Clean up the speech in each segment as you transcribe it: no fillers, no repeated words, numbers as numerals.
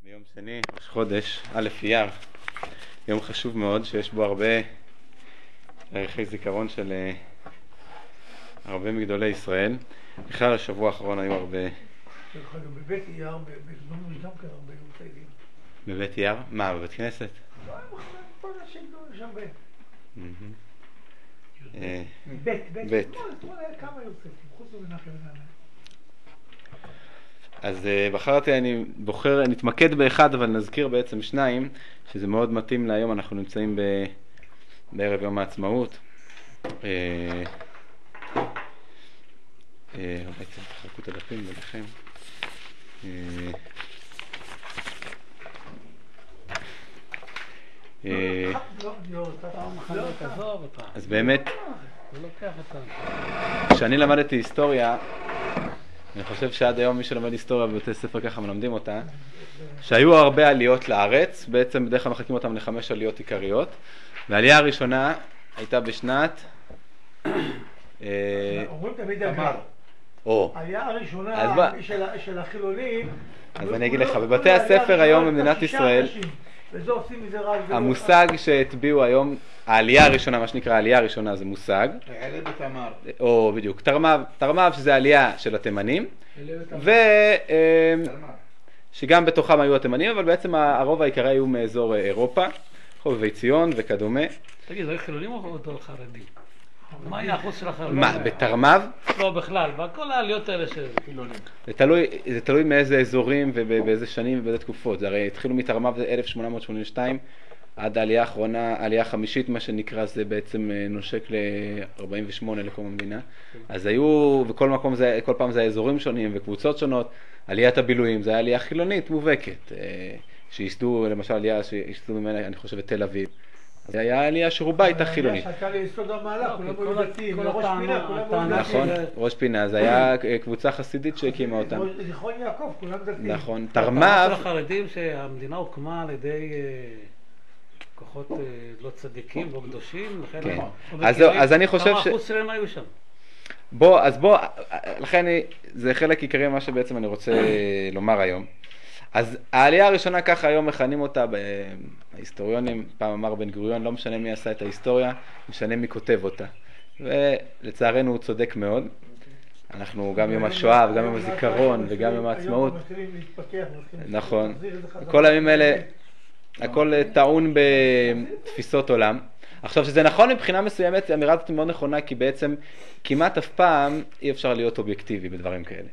ביום שני, ראש חודש, א' אייר, יום חשוב מאוד שיש בו הרבה ערכי זיכרון של הרבה מגדולי ישראל. בכלל השבוע האחרון היו הרבה... בבית אייר, בגדול גם כן הרבה יורציינים. בבית אייר? מה, בבית כנסת? לא, הם הולכים פה אנשים גדולים שם בית. אתמול היה כמה יורציינים, חוץ ממנחם מנהל. אז בחרתי, אני בוחר, נתמקד באחד, אבל נזכיר בעצם שניים, שזה מאוד מתאים להיום. אנחנו נמצאים בערב יום העצמאות. בעצם תחלקו את הדפים ביניכם. אז באמת, כשאני למדתי היסטוריה, אני חושב שעד היום מי שלומד היסטוריה בבתי ספר ככה מלמדים אותה, שהיו הרבה עליות לארץ, בעצם בדרך כלל מחלקים אותם ל5 עליות עיקריות, והעלייה הראשונה הייתה בשנת... אומרים תמיד הגר. העלייה הראשונה של החילונים... אז אני אגיד לך, בבתי הספר היום במדינת ישראל, המושג שהטביעו היום, העלייה הראשונה, מה שנקרא העלייה הראשונה זה מושג. העלה בתמר. או בדיוק, תרמב שזה העלייה של התימנים, שגם בתוכם היו התימנים, אבל בעצם הרוב העיקרי היו מאזור אירופה, חובבי ציון וכדומה. תגיד, זה חילונים או חרדים? מה היה האחוז של החרדים? מה, בתרמב? לא, בכלל, בכל העליות האלה של חילונים. זה תלוי מאיזה אזורים ובאיזה שנים ובאיזה תקופות. זה הרי התחילו מתרמב 1882, עד העלייה האחרונה, העלייה החמישית, מה שנקרא, זה בעצם נושק ל-48 לקום המדינה. אז היו, וכל מקום זה, כל פעם זה האזורים שונים וקבוצות שונות. עליית הבילויים, זה היה עלייה חילונית מובהקת, שיסדו, למשל עלייה שיסדו ממנה, אני חושב, בתל אביב. זה היה עלייה שרובה הייתה חילונית. שעלתה ליסוד המעלה, כולם היו דתיים, ראש פינה, כולם היו נכון, ראש פינה, זה היה קבוצה חסידית שהקימה אותם. זיכרון יעקב, כולם דתיים. נכון, תרמב. תרמב... של החרדים שהמדינה הוקמה על ידי כוחות לא צדיקים, לא קדושים, לכן... אז אני חושב ש... כמה אחוז שלהם היו שם? בוא, לכן זה חלק עיקרי מה שבעצם אני רוצה לומר היום. אז העלייה הראשונה ככה היום מכנים אותה בהיסטוריונים, פעם אמר בן גוריון, לא משנה מי עשה את ההיסטוריה, משנה מי כותב אותה. ולצערנו הוא צודק מאוד. אנחנו גם יום השואה וגם יום הזיכרון וגם יום העצמאות. נכון. כל הימים האלה, הכל טעון בתפיסות עולם. עכשיו שזה נכון מבחינה מסוימת, האמירה הזאת מאוד נכונה, כי בעצם כמעט אף פעם אי אפשר להיות אובייקטיבי בדברים כאלה.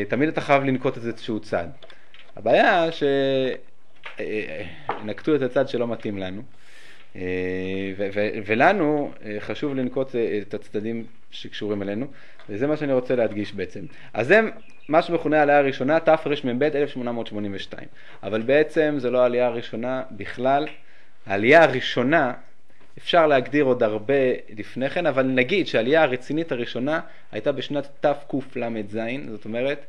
תמיד אתה חייב לנקוט את איזשהו צד. הבעיה שנקטו את הצד שלא מתאים לנו, ולנו חשוב לנקוט את הצדדים שקשורים אלינו, וזה מה שאני רוצה להדגיש בעצם. אז זה מה שמכונה העלייה הראשונה, תרמ"ב 1882. אבל בעצם זה לא העלייה הראשונה בכלל. העלייה הראשונה אפשר להגדיר עוד הרבה לפני כן, אבל נגיד שהעלייה הרצינית הראשונה הייתה בשנת תקל"ז, זאת אומרת,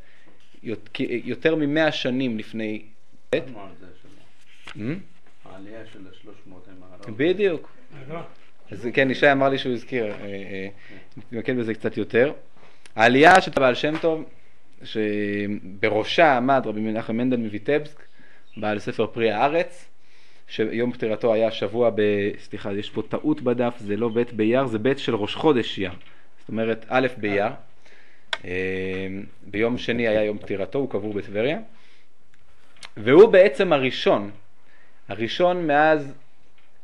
יותר מ100 שנים לפני... העלייה של 300 המערב. בדיוק. אז כן, ישי אמר לי שהוא הזכיר, נתמקד בזה קצת יותר. העלייה של בעל שם טוב, שבראשה עמד רבי מנחם מנדל מויטבסק, בעל ספר פרי הארץ, שיום פטירתו היה שבוע סליחה, יש פה טעות בדף, זה לא ב' באייר, זה ב' של ראש חודש אייר. זאת אומרת, א' באייר. ביום שני היה יום פטירתו, הוא קבור בטבריה. והוא בעצם הראשון מאז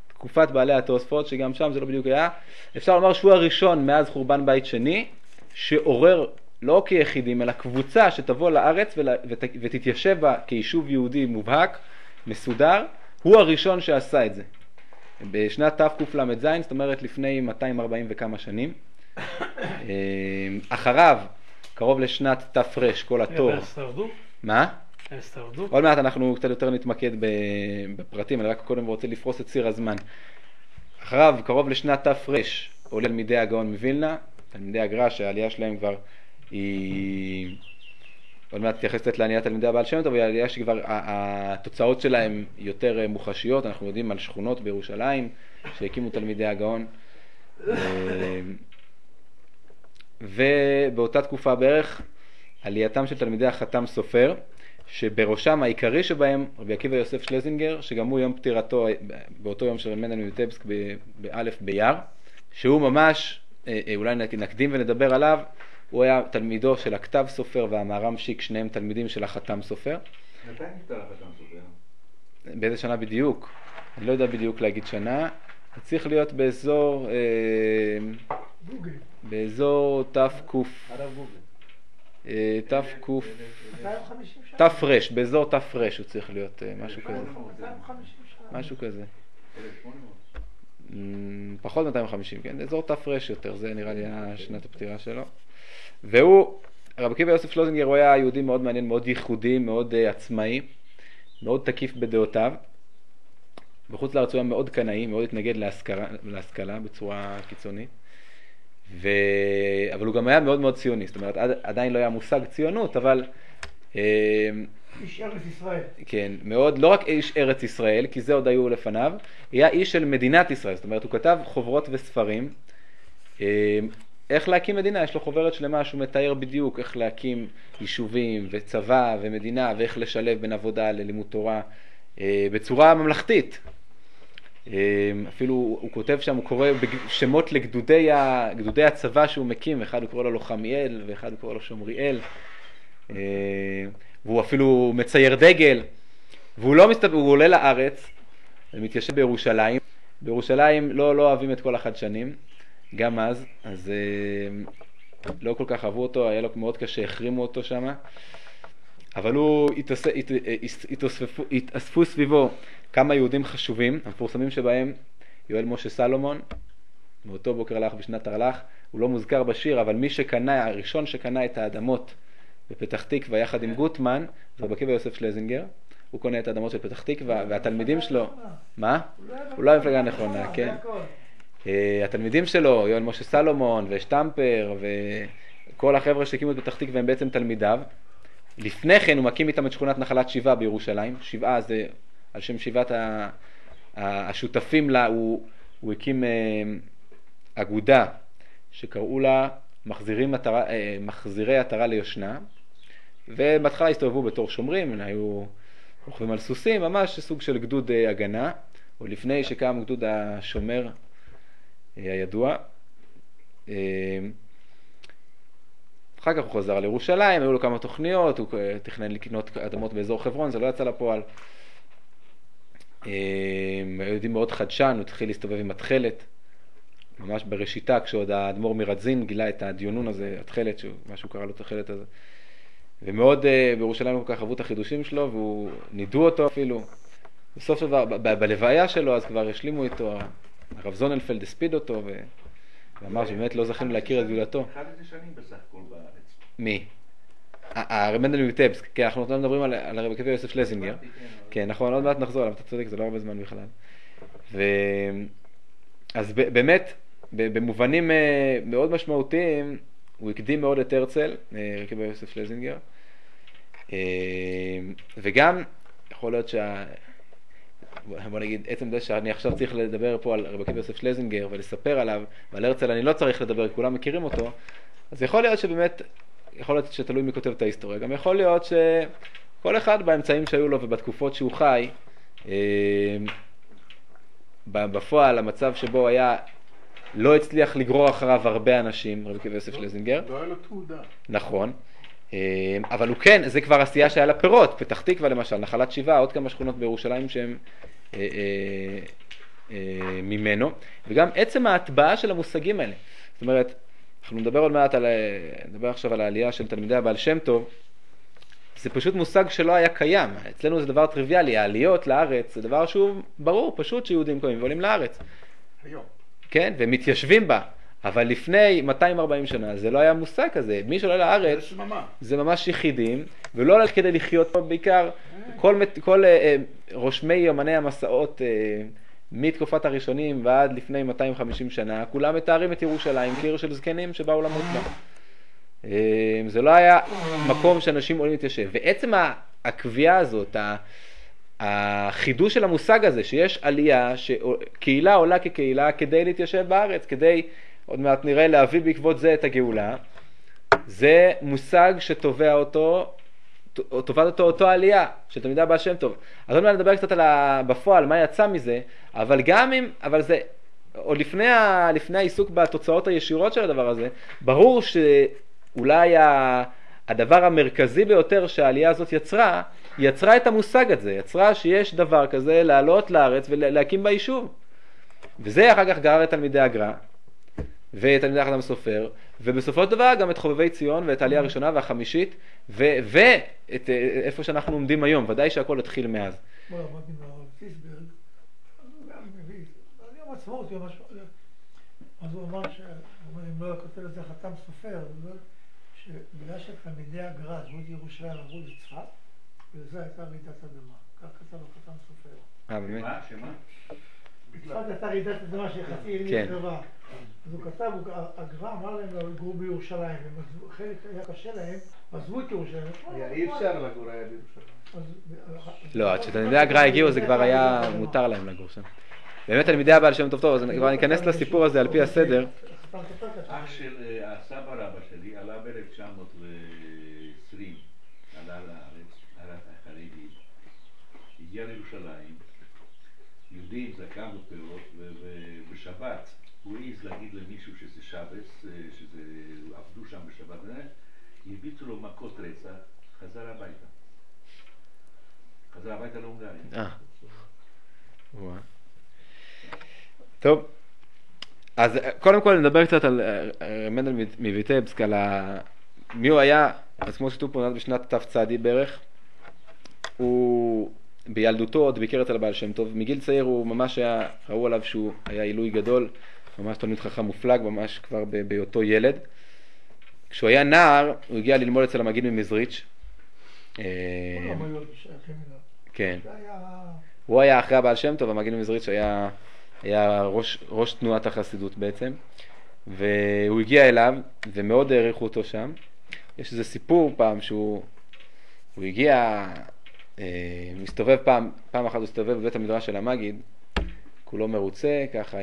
תקופת בעלי התוספות, שגם שם זה לא בדיוק היה. אפשר לומר שהוא הראשון מאז חורבן בית שני, שעורר לא כיחידים, אלא קבוצה שתבוא לארץ ותתיישב בה כיישוב יהודי מובהק, מסודר. הוא הראשון שעשה את זה. בשנת תקל"ז, זאת אומרת לפני 240 וכמה שנים. אחריו, קרוב לשנת תפר, כל התור. הם שרדו? מה? הם שרדו? עוד מעט אנחנו קצת יותר נתמקד בפרטים, אני רק קודם רוצה לפרוס את ציר הזמן. אחריו, קרוב לשנת תפר, עולה תלמידי הגאון מווילנה, תלמידי הגר"א שהעלייה שלהם כבר היא... עוד מעט תתייחסת לעליית תלמידי הבעל שם טוב, אבל העלייה שכבר התוצאות שלהם יותר מוחשיות. אנחנו יודעים על שכונות בירושלים שהקימו תלמידי הגאון, ובאותה תקופה בערך עלייתם של תלמידי החתם סופר, שבראשם העיקרי שבהם רבי עקיבא יוסף שלזינגר, שגם הוא יום פטירתו באותו יום של מנדל מוויטבסק באלף באייר, שהוא ממש, אולי נקדים ונדבר עליו, הוא היה תלמידו של הכתב סופר והמהר"ם שיק, שניהם תלמידים של החתם סופר. מתי נפטר החתם סופר? באיזה שנה בדיוק? אני לא יודע בדיוק להגיד שנה. צריך להיות באזור באזור תפרש, באזור תפרש הוא צריך להיות משהו כזה. 250 שנה. משהו כזה. פחות 250, כן, אזור תפרש יותר, זה נראה לי שנת הפטירה שלו. והוא, רבי עקיבא יוסף שלזינגר, הוא היה יהודי מאוד מעניין, מאוד ייחודי, מאוד עצמאי, מאוד תקיף בדעותיו. בחוץ לארץ הוא היה מאוד קנאי, מאוד התנגד להשכלה בצורה קיצונית. אבל הוא גם היה מאוד מאוד ציוני, זאת אומרת, עדיין לא היה מושג ציונות, אבל איש ארץ ישראל. כן, מאוד, לא רק איש ארץ ישראל, כי זה עוד היו לפניו, היה איש של מדינת ישראל, זאת אומרת, הוא כתב חוברות וספרים, איך להקים מדינה, יש לו חוברת שלמה שהוא מתאר בדיוק איך להקים יישובים וצבא ומדינה, ואיך לשלב בין עבודה ללימוד תורה בצורה ממלכתית. אפילו הוא כותב שם, הוא קורא שמות לגדודי הצבא שהוא מקים, אחד הוא קורא לו לוחמיאל ואחד הוא קורא לו שומריאל, והוא אפילו מצייר דגל, והוא לא מסתבר, הוא עולה לארץ, מתיישב בירושלים. בירושלים לא אוהבים את כל החדשנים, גם אז לא כל כך אהבו אותו, היה לו מאוד קשה, החרימו אותו שם, אבל הוא התאספו סביבו כמה יהודים חשובים, המפורסמים שבהם יואל משה סלומון, מאותו בוקר הלך בשנת תרל"ח, הוא לא מוזכר בשיר, אבל מי שקנה, הראשון שקנה את האדמות בפתח תקווה יחד עם גוטמן, זה רבי עקיבא יוסף שלזינגר, הוא קונה את האדמות של פתח תקווה, והתלמידים שלו, מה? הוא לא המפלגה הנכונה, כן? התלמידים שלו, יואל משה סלומון ושטמפר וכל החבר'ה שהקימו את פתח תקווה הם בעצם תלמידיו. לפני כן הוא מקים איתם את שכונת נחלת שבעה בירושלים. שבעה זה על שם שבעת השותפים לה, הוא הקים אגודה שקראו לה מחזירי עטרה ליושנה, ובהתחלה הסתובבו בתור שומרים, היו רוכבים על סוסים, ממש סוג של גדוד הגנה, או לפני שקם גדוד השומר הידוע. אחר כך הוא חזר לירושלים, היו לו כמה תוכניות, הוא תכנן לקנות אדמות באזור חברון, זה לא יצא לפועל. יהודי מאוד חדשן, הוא התחיל להסתובב עם התחלת, ממש בראשיתה, כשעוד האדמו"ר מרדזין גילה את הדיונון הזה, התחלת, משהו קרא לו את התחלת הזה. ומאוד בירושלים כל כך אהבו את החידושים שלו, והוא נידו אותו אפילו. בסוף של דבר, בלוויה שלו, אז כבר השלימו איתו, הרב זוננפלד הספיד אותו, ואמר שבאמת לא זכינו להכיר את גדולתו. 11 שנים בסך הכל בארץ. מי? הרב מנדל מוויטבסק, כן, אנחנו לא מדברים על הרב עקיבא יוסף שלזינגר. כן, נכון, עוד מעט נחזור עליו, אתה צודק, זה לא הרבה זמן בכלל. אז באמת, במובנים מאוד משמעותיים, הוא הקדים מאוד את הרצל, עקיבא יוסף שלזינגר, וגם יכול להיות בוא נגיד, עצם זה שאני עכשיו צריך לדבר פה על רבי עקיבא יוסף שלזינגר ולספר עליו, ועל הרצל אני לא צריך לדבר, כולם מכירים אותו, אז יכול להיות שבאמת, יכול להיות שתלוי מי כותב את ההיסטוריה, גם יכול להיות שכל אחד באמצעים שהיו לו ובתקופות שהוא חי, בפועל המצב שבו היה, לא הצליח לגרור אחריו הרבה אנשים, רבי עקיבא יוסף שלזינגר. לא היה לו תעודה. נכון. אבל הוא כן, זה כבר עשייה שהיה לה פירות, פתח תקווה למשל, נחלת שבעה, עוד כמה שכונות בירושלים שהם ממנו, וגם עצם ההטבעה של המושגים האלה. זאת אומרת, אנחנו נדבר עוד מעט נדבר עכשיו על העלייה של תלמידי הבעל שם טוב, זה פשוט מושג שלא היה קיים, אצלנו זה דבר טריוויאלי, העליות לארץ זה דבר שהוא ברור, פשוט שיהודים קוראים ועולים לארץ. היום. כן, ומתיישבים בה. אבל לפני 240 שנה זה לא היה מושג כזה, מי שעולה לארץ זה ממש יחידים, ולא רק כדי לחיות פה בעיקר, כל רושמי יומני המסעות מתקופת הראשונים ועד לפני 250 שנה, כולם מתארים את ירושלים כעיר של זקנים שבאו למות בה. זה לא היה מקום שאנשים עולים להתיישב, ועצם הקביעה הזאת, החידוש של המושג הזה, שיש עלייה, שקהילה עולה כקהילה כדי להתיישב בארץ, כדי עוד מעט נראה להביא בעקבות זה את הגאולה, זה מושג שתובע אותו תופעת אותו עלייה של תלמידי הבעל שם טוב. אז עוד מעט נדבר קצת בפועל, מה יצא מזה, אבל זה, או לפני העיסוק בתוצאות הישירות של הדבר הזה, ברור שאולי הדבר המרכזי ביותר שהעלייה הזאת יצרה את המושג הזה, יצרה שיש דבר כזה לעלות לארץ ולהקים ביישוב. וזה אחר כך גרר את תלמידי הגר"א ותלמידי החתם סופר, ובסופו של דבר גם את חובבי ציון ואת העלייה הראשונה והחמישית, ואת איפה שאנחנו עומדים היום, ודאי שהכל התחיל מאז. בוא עמדתי מהרב פיסברג, על יום עצמאות, אז הוא אמר אם לא כותב את זה חתם סופר, שבגלל שתלמידי הגר"א עזבו את ירושלים עברו לצפת, וזה הייתה רעידת אדמה, כך כתב החתם סופר. באמת? שמה? בצפת הייתה רעידת אדמה שחצי עיר נקרבה. אז הוא כתב, הגר"א אמר להם לא לגור בירושלים, חלק היה קשה להם, עזבו את ירושלים. אי אפשר לגור היה בירושלים. לא, עד שתלמידי הגר"א הגיעו זה כבר היה מותר להם לגור שם. באמת תלמידי הבעל שם טוב, אז כבר ניכנס לסיפור הזה על פי הסדר. אח של הסבא רבא שלי עלה ב-1920, עלה לארץ, עלה החרדי, הגיע לירושלים, יהודים, זקן ופירות, ובשבת הוא העז להגיד למישהו שזה שבס, שזה עבדו שם בשבת, הרביצו לו מכות רצח, חזר הביתה להונגריה. טוב, אז קודם כל נדבר קצת על מנדל מויטבסק, על מי הוא היה. אז כמו שכתוב פה, נולד בשנת תצ"י בערך, הוא בילדותו עוד ביקר אצל הבעל שם טוב, מגיל צעיר הוא ממש ראו עליו שהוא היה עילוי גדול, ממש תלמיד חכם מופלג, ממש כבר בהיותו ילד. כשהוא היה נער הוא הגיע ללמוד אצל המגיד ממזריץ'. כן, הוא היה אחרי הבעל שם טוב, המגיד ממזריץ' היה ראש תנועת החסידות בעצם, והוא הגיע אליו ומאוד העריכו אותו שם. יש איזה סיפור פעם שהוא הגיע, מסתובב פעם אחת הוא הסתובב בבית המדרש של המגיד, כולו מרוצה ככה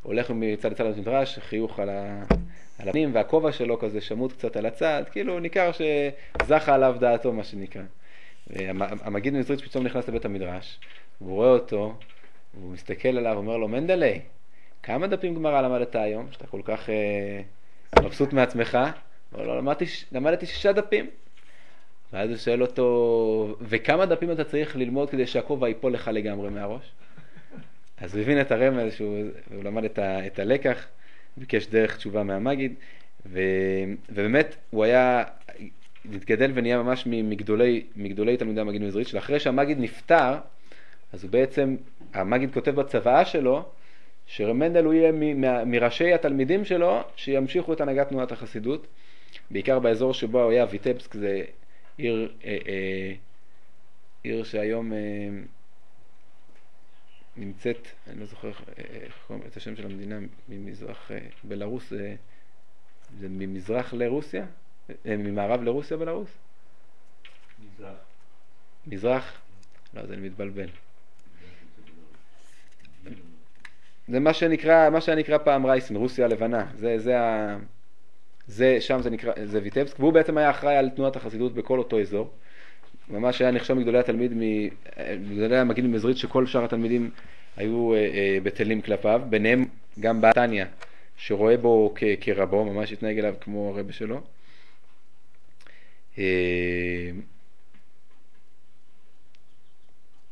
הולך מצד לצד המדרש, חיוך על הפנים, והכובע שלו כזה שמות קצת על הצד, כאילו ניכר שזכה עליו דעתו מה שנקרא. המגיד ממזריץ' פתאום נכנס לבית המדרש, והוא רואה אותו, והוא מסתכל עליו ואומר לו, מנדלה, כמה דפים גמרא למדת היום, שאתה כל כך מבסוט מעצמך? הוא אומר לו, למדתי 6 דפים. ואז הוא שואל אותו, וכמה דפים אתה צריך ללמוד כדי שהכובע ייפול לך לגמרי מהראש? אז הוא הבין את הרמז, שהוא למד את הלקח, ביקש דרך תשובה מהמגיד, ובאמת הוא היה, התגדל ונהיה ממש מגדולי תלמידי המגיד ממזריץ'. אחרי שהמגיד נפטר, אז הוא בעצם, המגיד כותב בצוואה שלו, שמנדל הוא יהיה מראשי התלמידים שלו, שימשיכו את הנהגת תנועת החסידות, בעיקר באזור שבו הוא היה ויטבסק, זה עיר שהיום נמצאת, אני לא זוכר איך קוראים את השם של המדינה, ממזרח בלרוס, זה ממזרח לרוסיה? ממערב לרוסיה בלרוס? מזרח? לא, זה אני מתבלבל. זה מה שנקרא פעם רייסן, רוסיה הלבנה. שם זה נקרא, זה ויטבסק, והוא בעצם היה אחראי על תנועת החסידות בכל אותו אזור. ממש היה נחשב מגדולי מגדולי המגיד ממזריץ', שכל שאר התלמידים היו בטלים כלפיו, ביניהם גם בתניא, שרואה בו כרבו, ממש התנהג אליו כמו הרבי שלו.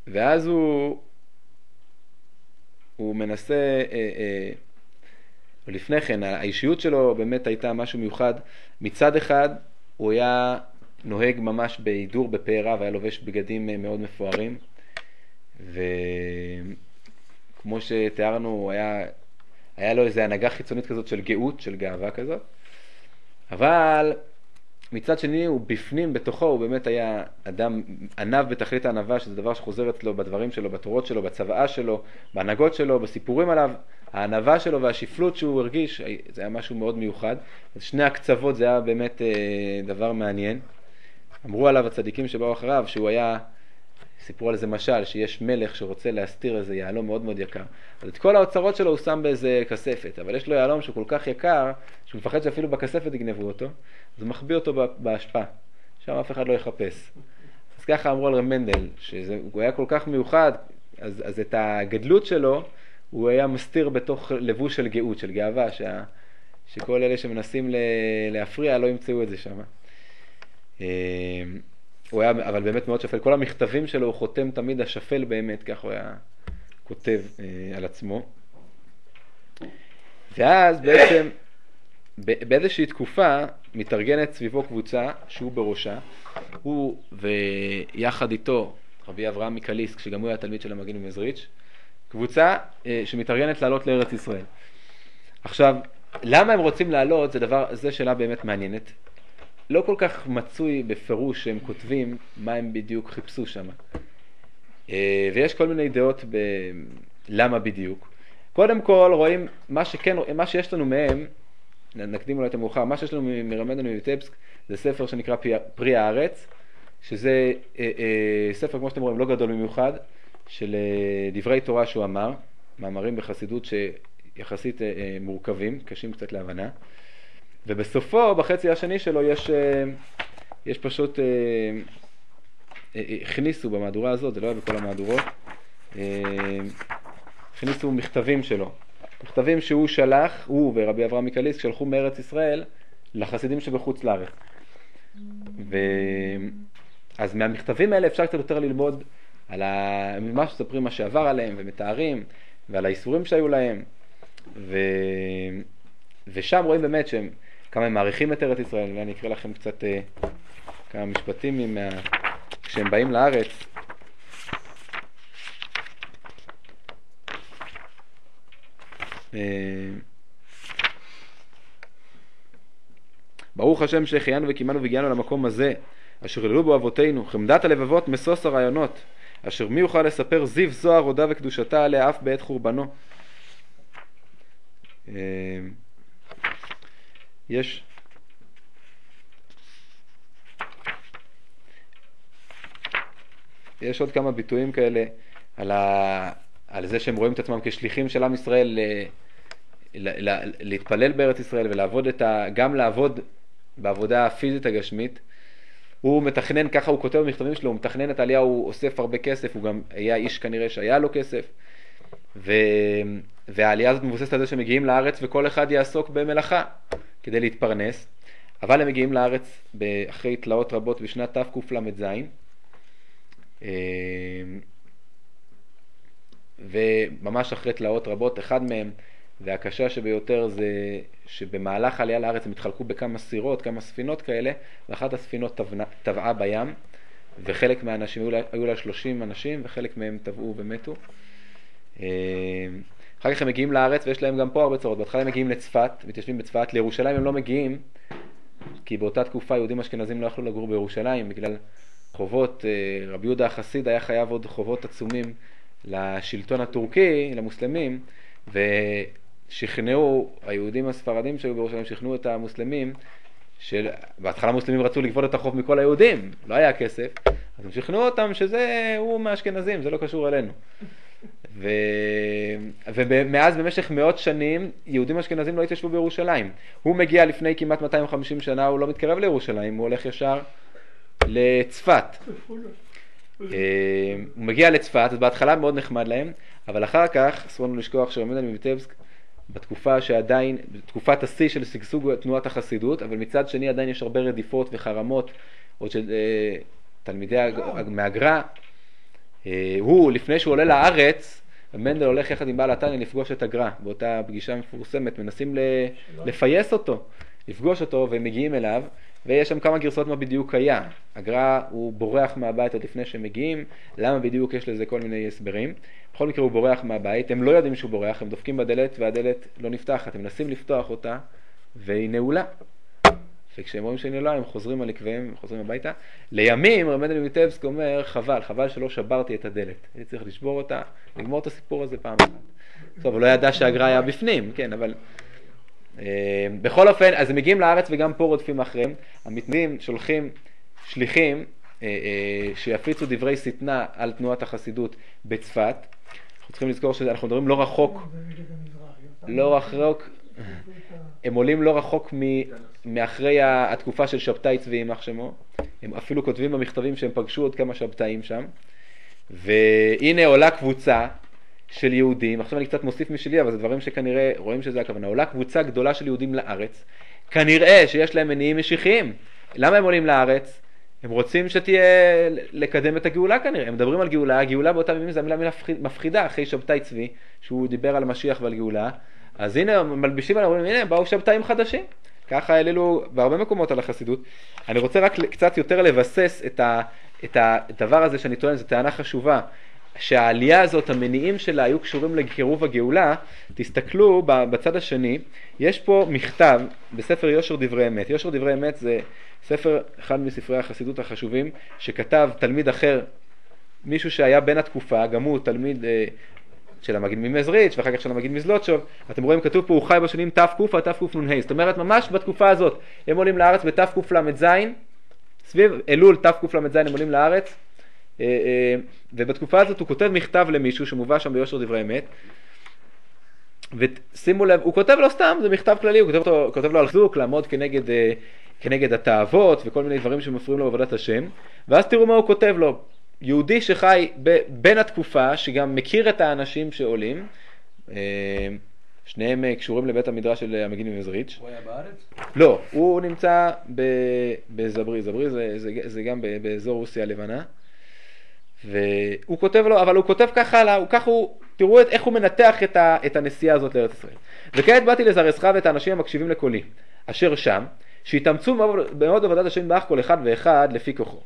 ואז הוא מנסה, ולפני כן האישיות שלו באמת הייתה משהו מיוחד. מצד אחד הוא היה נוהג ממש בהידור בפארה, והיה לובש בגדים מאוד מפוארים, וכמו שתיארנו היה לו איזו הנהגה חיצונית כזאת של גאות, של גאווה כזאת. אבל מצד שני הוא בפנים בתוכו, הוא באמת היה אדם ענב בתכלית הענבה, שזה דבר שחוזר אצלו בדברים שלו, בתורות שלו, בצוואה שלו, בהנהגות שלו, בסיפורים עליו. הענבה שלו והשפלות שהוא הרגיש, זה היה משהו מאוד מיוחד. אז שני הקצוות זה היה באמת דבר מעניין. אמרו עליו הצדיקים שבאו אחריו שהוא היה, סיפרו על זה משל, שיש מלך שרוצה להסתיר איזה יהלום מאוד מאוד יקר. אז את כל האוצרות שלו הוא שם באיזה כספת, אבל יש לו יהלום שהוא כל כך יקר, שהוא מפחד שאפילו בכספת יגנבו אותו, אז הוא מחביא אותו בהשפעה. שם אף אחד לא יחפש. אז ככה אמרו על רב מנדל, שהוא היה כל כך מיוחד, אז את הגדלות שלו, הוא היה מסתיר בתוך לבוש של גאות, של גאווה, שכל אלה שמנסים להפריע לא ימצאו את זה שם. הוא היה אבל באמת מאוד שפל, כל המכתבים שלו הוא חותם תמיד השפל באמת, כך הוא היה כותב על עצמו. ואז בעצם באיזושהי תקופה מתארגנת סביבו קבוצה שהוא בראשה, הוא ויחד איתו רבי אברהם מקליסק, שגם הוא היה תלמיד של המגיד ממזריץ', קבוצה שמתארגנת לעלות לארץ ישראל. עכשיו, למה הם רוצים לעלות? זה שאלה באמת מעניינת. לא כל כך מצוי בפירוש שהם כותבים מה הם בדיוק חיפשו שם. ויש כל מיני דעות למה בדיוק. קודם כל רואים מה שיש לנו מהם, נקדים אולי את המאוחר, מה שיש לנו מרב מנדל מויטבסק זה ספר שנקרא פרי הארץ, שזה ספר כמו שאתם רואים לא גדול במיוחד, של דברי תורה שהוא אמר, מאמרים בחסידות שיחסית מורכבים, קשים קצת להבנה, ובסופו בחצי השני שלו יש פשוט הכניסו במהדורה הזאת, זה לא היה בכל המהדורות, הכניסו מכתבים שלו, מכתבים שהוא שלח, הוא ורבי אברהם מקליסק שלחו מארץ ישראל לחסידים שבחוץ לארץ. אז מהמכתבים האלה אפשר קצת יותר ללמוד על מה שספרים מה שעבר עליהם ומתארים ועל האיסורים שהיו להם, ושם רואים באמת שהם כמה הם מעריכים את ארץ ישראל. ואני אקרא לכם קצת כמה משפטים כשהם באים לארץ. ברוך השם שהחיינו וקימנו והגיענו למקום הזה אשר הללו בו אבותינו, חמדת הלבבות משוש הרעיונות, אשר מי יוכל לספר זיו זוהר הודה וקדושתה עליה אף בעת חורבנו. יש עוד כמה ביטויים כאלה על זה שהם רואים את עצמם כשליחים של עם ישראל להתפלל בארץ ישראל ולעבוד גם לעבוד בעבודה הפיזית הגשמית. הוא מתכנן, ככה הוא כותב במכתבים שלו, הוא מתכנן את העלייה, הוא אוסף הרבה כסף, הוא גם היה איש כנראה שהיה לו כסף, והעלייה הזאת מבוססת על זה שמגיעים לארץ וכל אחד יעסוק במלאכה כדי להתפרנס, אבל הם מגיעים לארץ אחרי תלאות רבות בשנת תקל"ז, וממש אחרי תלאות רבות, אחד מהם והקשה שביותר זה שבמהלך העלייה לארץ הם התחלקו בכמה סירות, כמה ספינות כאלה, ואחת הספינות טבעה בים, וחלק מהאנשים, היו לה 30 אנשים, וחלק מהם טבעו ומתו. אחר כך הם מגיעים לארץ, ויש להם גם פה הרבה צרות. בהתחלה הם מגיעים לצפת, מתיישבים בצפת. לירושלים הם לא מגיעים, כי באותה תקופה יהודים אשכנזים לא יכלו לגור בירושלים, בגלל חובות. רבי יהודה החסיד היה חייב עוד חובות עצומים לשלטון הטורקי, למוסלמים, ושכנעו, היהודים הספרדים שהיו בירושלים, שכנעו את המוסלמים, בהתחלה המוסלמים רצו לגבות את החוב מכל היהודים, לא היה כסף, אז הם שכנעו אותם שזה הוא מהאשכנזים, זה לא קשור אלינו. ומאז במשך מאות שנים יהודים אשכנזים לא התיישבו בירושלים. הוא מגיע לפני כמעט 250 שנה, הוא לא מתקרב לירושלים, הוא הולך ישר לצפת. הוא מגיע לצפת, אז בהתחלה מאוד נחמד להם, אבל אחר כך אסור לנו לשכוח שרב מנדל מויטבסק בתקופה שעדיין, בתקופת השיא של שגשוג תנועת החסידות, אבל מצד שני עדיין יש הרבה רדיפות וחרמות עוד של תלמידי מהגר"א. הוא, לפני שהוא עולה לארץ, מנדל הולך יחד עם בעל התניא לפגוש את הגר"א, באותה פגישה מפורסמת, מנסים לפייס אותו, לפגוש אותו, והם מגיעים אליו, ויש שם כמה גרסאות מה בדיוק היה. הגר"א הוא בורח מהבית עוד לפני שהם מגיעים, למה בדיוק יש לזה כל מיני הסברים. בכל מקרה הוא בורח מהבית, הם לא יודעים שהוא בורח, הם דופקים בדלת והדלת לא נפתחת, הם מנסים לפתוח אותה והיא נעולה. וכשהם רואים שהיא נעולה הם חוזרים על עקביהם, חוזרים הביתה. לימים רב מנדל מויטבסק אומר חבל שלא שברתי את הדלת, הייתי צריך לשבור אותה, לגמור את הסיפור הזה פעם אחת. טוב, הוא לא ידע שהגר"א היה בפנים, כן, אבל בכל אופן, אז הם מגיעים לארץ וגם פה רודפים אחריהם. המתנגדים שולחים שליחים שיפיצו דברי שטנה על תנועת החסידות בצפת. אנחנו צריכים לזכור שאנחנו מדברים לא רחוק, הם עולים לא רחוק מאחרי התקופה של שבתאי צבי יימח שמו. הם אפילו כותבים במכתבים שהם פגשו עוד כמה שבתאים שם. והנה עולה קבוצה של יהודים, עכשיו אני קצת מוסיף משלי, אבל זה דברים שכנראה רואים שזה הכוונה. עולה קבוצה גדולה של יהודים לארץ, כנראה שיש להם מניעים משיחיים. למה הם עולים לארץ? הם רוצים שתהיה לקדם את הגאולה כנראה. הם מדברים על גאולה, הגאולה באותם ימים זה המילה מפחידה, אחרי שבתאי צבי, שהוא דיבר על המשיח ועל גאולה. אז הנה, מלבישים עליהם, אומרים, הנה, באו שבתאים חדשים. ככה העלילו בהרבה מקומות על החסידות. אני רוצה רק קצת יותר לבסס את הדבר הזה שאני טוען, זו טענה חשובה, שהעלייה הזאת, המניעים שלה היו קשורים לקירוב הגאולה. תסתכלו בצד השני, יש פה מכתב בספר יושר דברי אמת. יושר דברי אמת זה ספר, אחד מספרי החסידות החשובים, שכתב תלמיד אחר, מישהו שהיה בין התקופה, גם הוא תלמיד של המגיד ממזריץ' ואחר כך של המגיד מזלוטשוב. אתם רואים, כתוב פה, הוא חי בשנים תק' עד תקנ"ה. זאת אומרת, ממש בתקופה הזאת, הם עולים לארץ בתקל"ז, סביב אלול תקל"ז הם עולים לארץ, ובתקופה הזאת הוא כותב מכתב למישהו שמובא שם ביושר דברי אמת, ושימו לב, הוא כותב לו סתם, זה מכתב כללי, הוא כותב לו על חיזוק, לעמוד כנגד התאוות וכל מיני דברים שמפריעים לו בעבודת השם. ואז תראו מה הוא כותב לו, יהודי שחי בין התקופה, שגם מכיר את האנשים שעולים, שניהם קשורים לבית המדרש של המגיד ממזריץ'. הוא היה בארץ? לא, הוא נמצא בזברי, זברי זה גם באזור רוסיה הלבנה, והוא כותב לו, אבל הוא כותב ככה, תראו איך הוא מנתח את הנסיעה הזאת לארץ ישראל. וכעת באתי לזרזך ואת האנשים המקשיבים לקולי, אשר שם, שהתאמצו מאוד עבודת השם באח כל אחד ואחד לפי כוחו.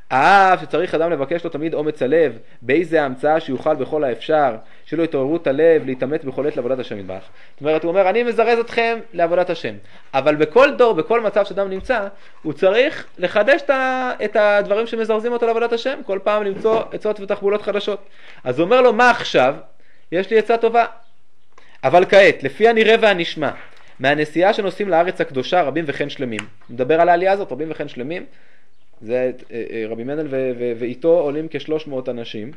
אף שצריך אדם לבקש לו תמיד אומץ הלב, באיזה המצאה שיוכל בכל האפשר, שלא יתעוררות הלב, להתאמץ בכל עת לעבודת השם יתברך. זאת אומרת, הוא אומר, אני מזרז אתכם לעבודת השם. אבל בכל דור, בכל מצב שאדם נמצא, הוא צריך לחדש את הדברים שמזרזים אותו לעבודת השם, כל פעם למצוא עצות ותחבולות חדשות. אז הוא אומר לו, מה עכשיו? יש לי עצה טובה. אבל כעת, לפי הנראה והנשמע, מהנסיעה שנוסעים לארץ הקדושה, רבים וכן שלמים. מדבר על העלייה הזאת, רבים וכן שלמים. זה רבי מנדל ואיתו עולים כ-300 אנשים,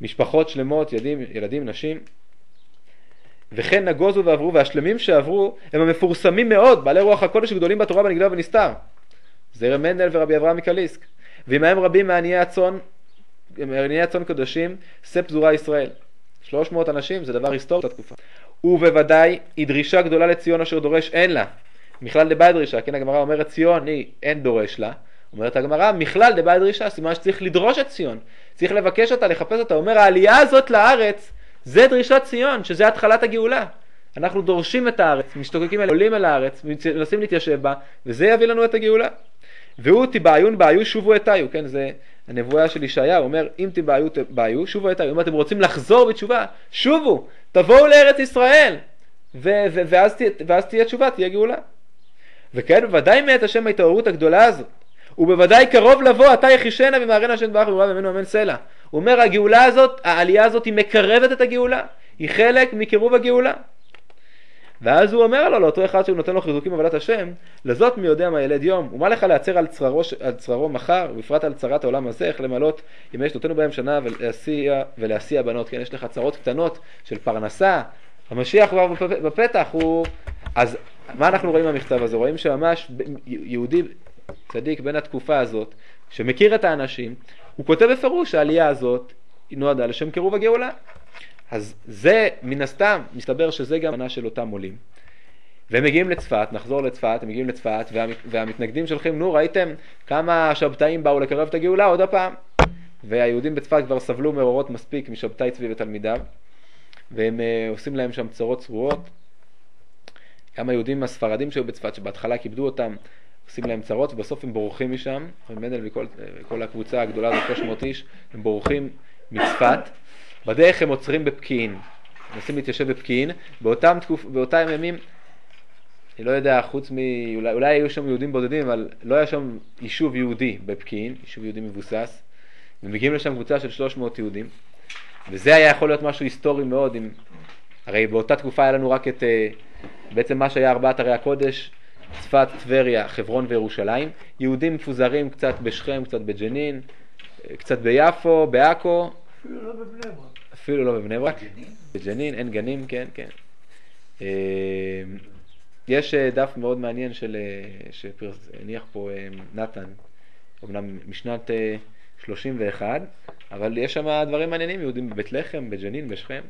משפחות שלמות, ילדים, נשים, וכן נגוזו ועברו, והשלמים שעברו הם המפורסמים מאוד, בעלי רוח הקודש הגדולים בתורה בנגלה ובנסתר, זה רבי מנדל ורבי אברהם מקליסק, ועמהם רבים מעניי הצאן קדושים, פזורה ישראל. 300 אנשים זה דבר היסטורי בתקופה, ובוודאי היא דרישה גדולה לציון אשר דורש אין לה, מכלל דבאי דרישה, כן, הגמרא אומרת ציון היא אין דורש לה, אומרת הגמרא מכלל דבאי דרישה, סימן שצריך לדרוש את ציון, צריך לבקש אותה, לחפש אותה. אומר העלייה הזאת לארץ זה דרישת ציון, שזה התחלת הגאולה. אנחנו דורשים את הארץ, משתוקקים אל, עולים אל הארץ, מנסים להתיישב בה, וזה יביא לנו את הגאולה. והוא תבעיון בעיו שובו אתיו, כן, זה הנבואה של ישעיה, הוא אומר אם תבעיו שובו אתיו, אם אתם רוצים לחזור בתשובה, שובו, תבואו לארץ ישראל, ואז תהיה תשובה, תהיה גאולה. וכן בוודאי מאת השם ההתעוררות הגדולה הזאת, ובוודאי קרוב לבוא אתה יחישנה במערן השם ברוך הוא ממנו אמן סלע. הוא אומר הגאולה הזאת, העלייה הזאת היא מקרבת את הגאולה, היא חלק מקירוב הגאולה. ואז הוא אומר לו לאותו אחד שהוא נותן לו חיזוקים עבודת השם, לזאת מי יודע מה ילד יום, ומה לך להצר על צררו מחר, ובפרט על צרת העולם הזה, איך למלות ימי שנותנו בהם שנה ולהסיע בנות. כן, יש לך צרות קטנות של פרנסה, המשיח כבר בפתח. אז מה אנחנו רואים במכתב הזה? רואים שממש יהודי צדיק בין התקופה הזאת, שמכיר את האנשים, הוא כותב בפירוש העלייה הזאת היא נועדה לשם קירוב הגאולה. אז זה מן הסתם, מסתבר שזה גם מנה של אותם עולים. והם מגיעים לצפת, נחזור לצפת, הם מגיעים לצפת, והמתנגדים שלכם, נו, ראיתם כמה שבתאים באו לקרב את הגאולה עוד הפעם? והיהודים בצפת כבר סבלו מאורות מספיק משבתאי צבי ותלמידיו, והם עושים להם שם צרות צרורות. כמה יהודים הספרדים שהיו בצפת, שבהתחלה כיבדו אותם, עושים להם צרות, ובסוף הם בורחים משם, מנדל וכל הקבוצה הגדולה הזאת, 300 איש, הם בורחים מצפת. בדרך הם עוצרים בפקיעין, מנסים להתיישב בפקיעין, באותם ימים, אני לא יודע, חוץ אולי היו שם יהודים בודדים, אבל לא היה שם יישוב יהודי בפקיעין, יישוב יהודי מבוסס, ומגיעים לשם קבוצה של 300 יהודים, וזה היה יכול להיות משהו היסטורי מאוד, הרי באותה תקופה היה לנו רק את, בעצם מה שהיה 4 ערי הקודש, צפת, טבריה, חברון וירושלים, יהודים מפוזרים קצת בשכם, קצת בג'נין, קצת ביפו, בעכו, אפילו לא בבני ברק. אפילו לא בבני ברק. בג'נין, אין גנים, כן, כן. יש דף מאוד מעניין שהניח פה נתן, אמנם משנת 31, אבל יש שם דברים מעניינים, יהודים בבית לחם, בג'נין, בשכם,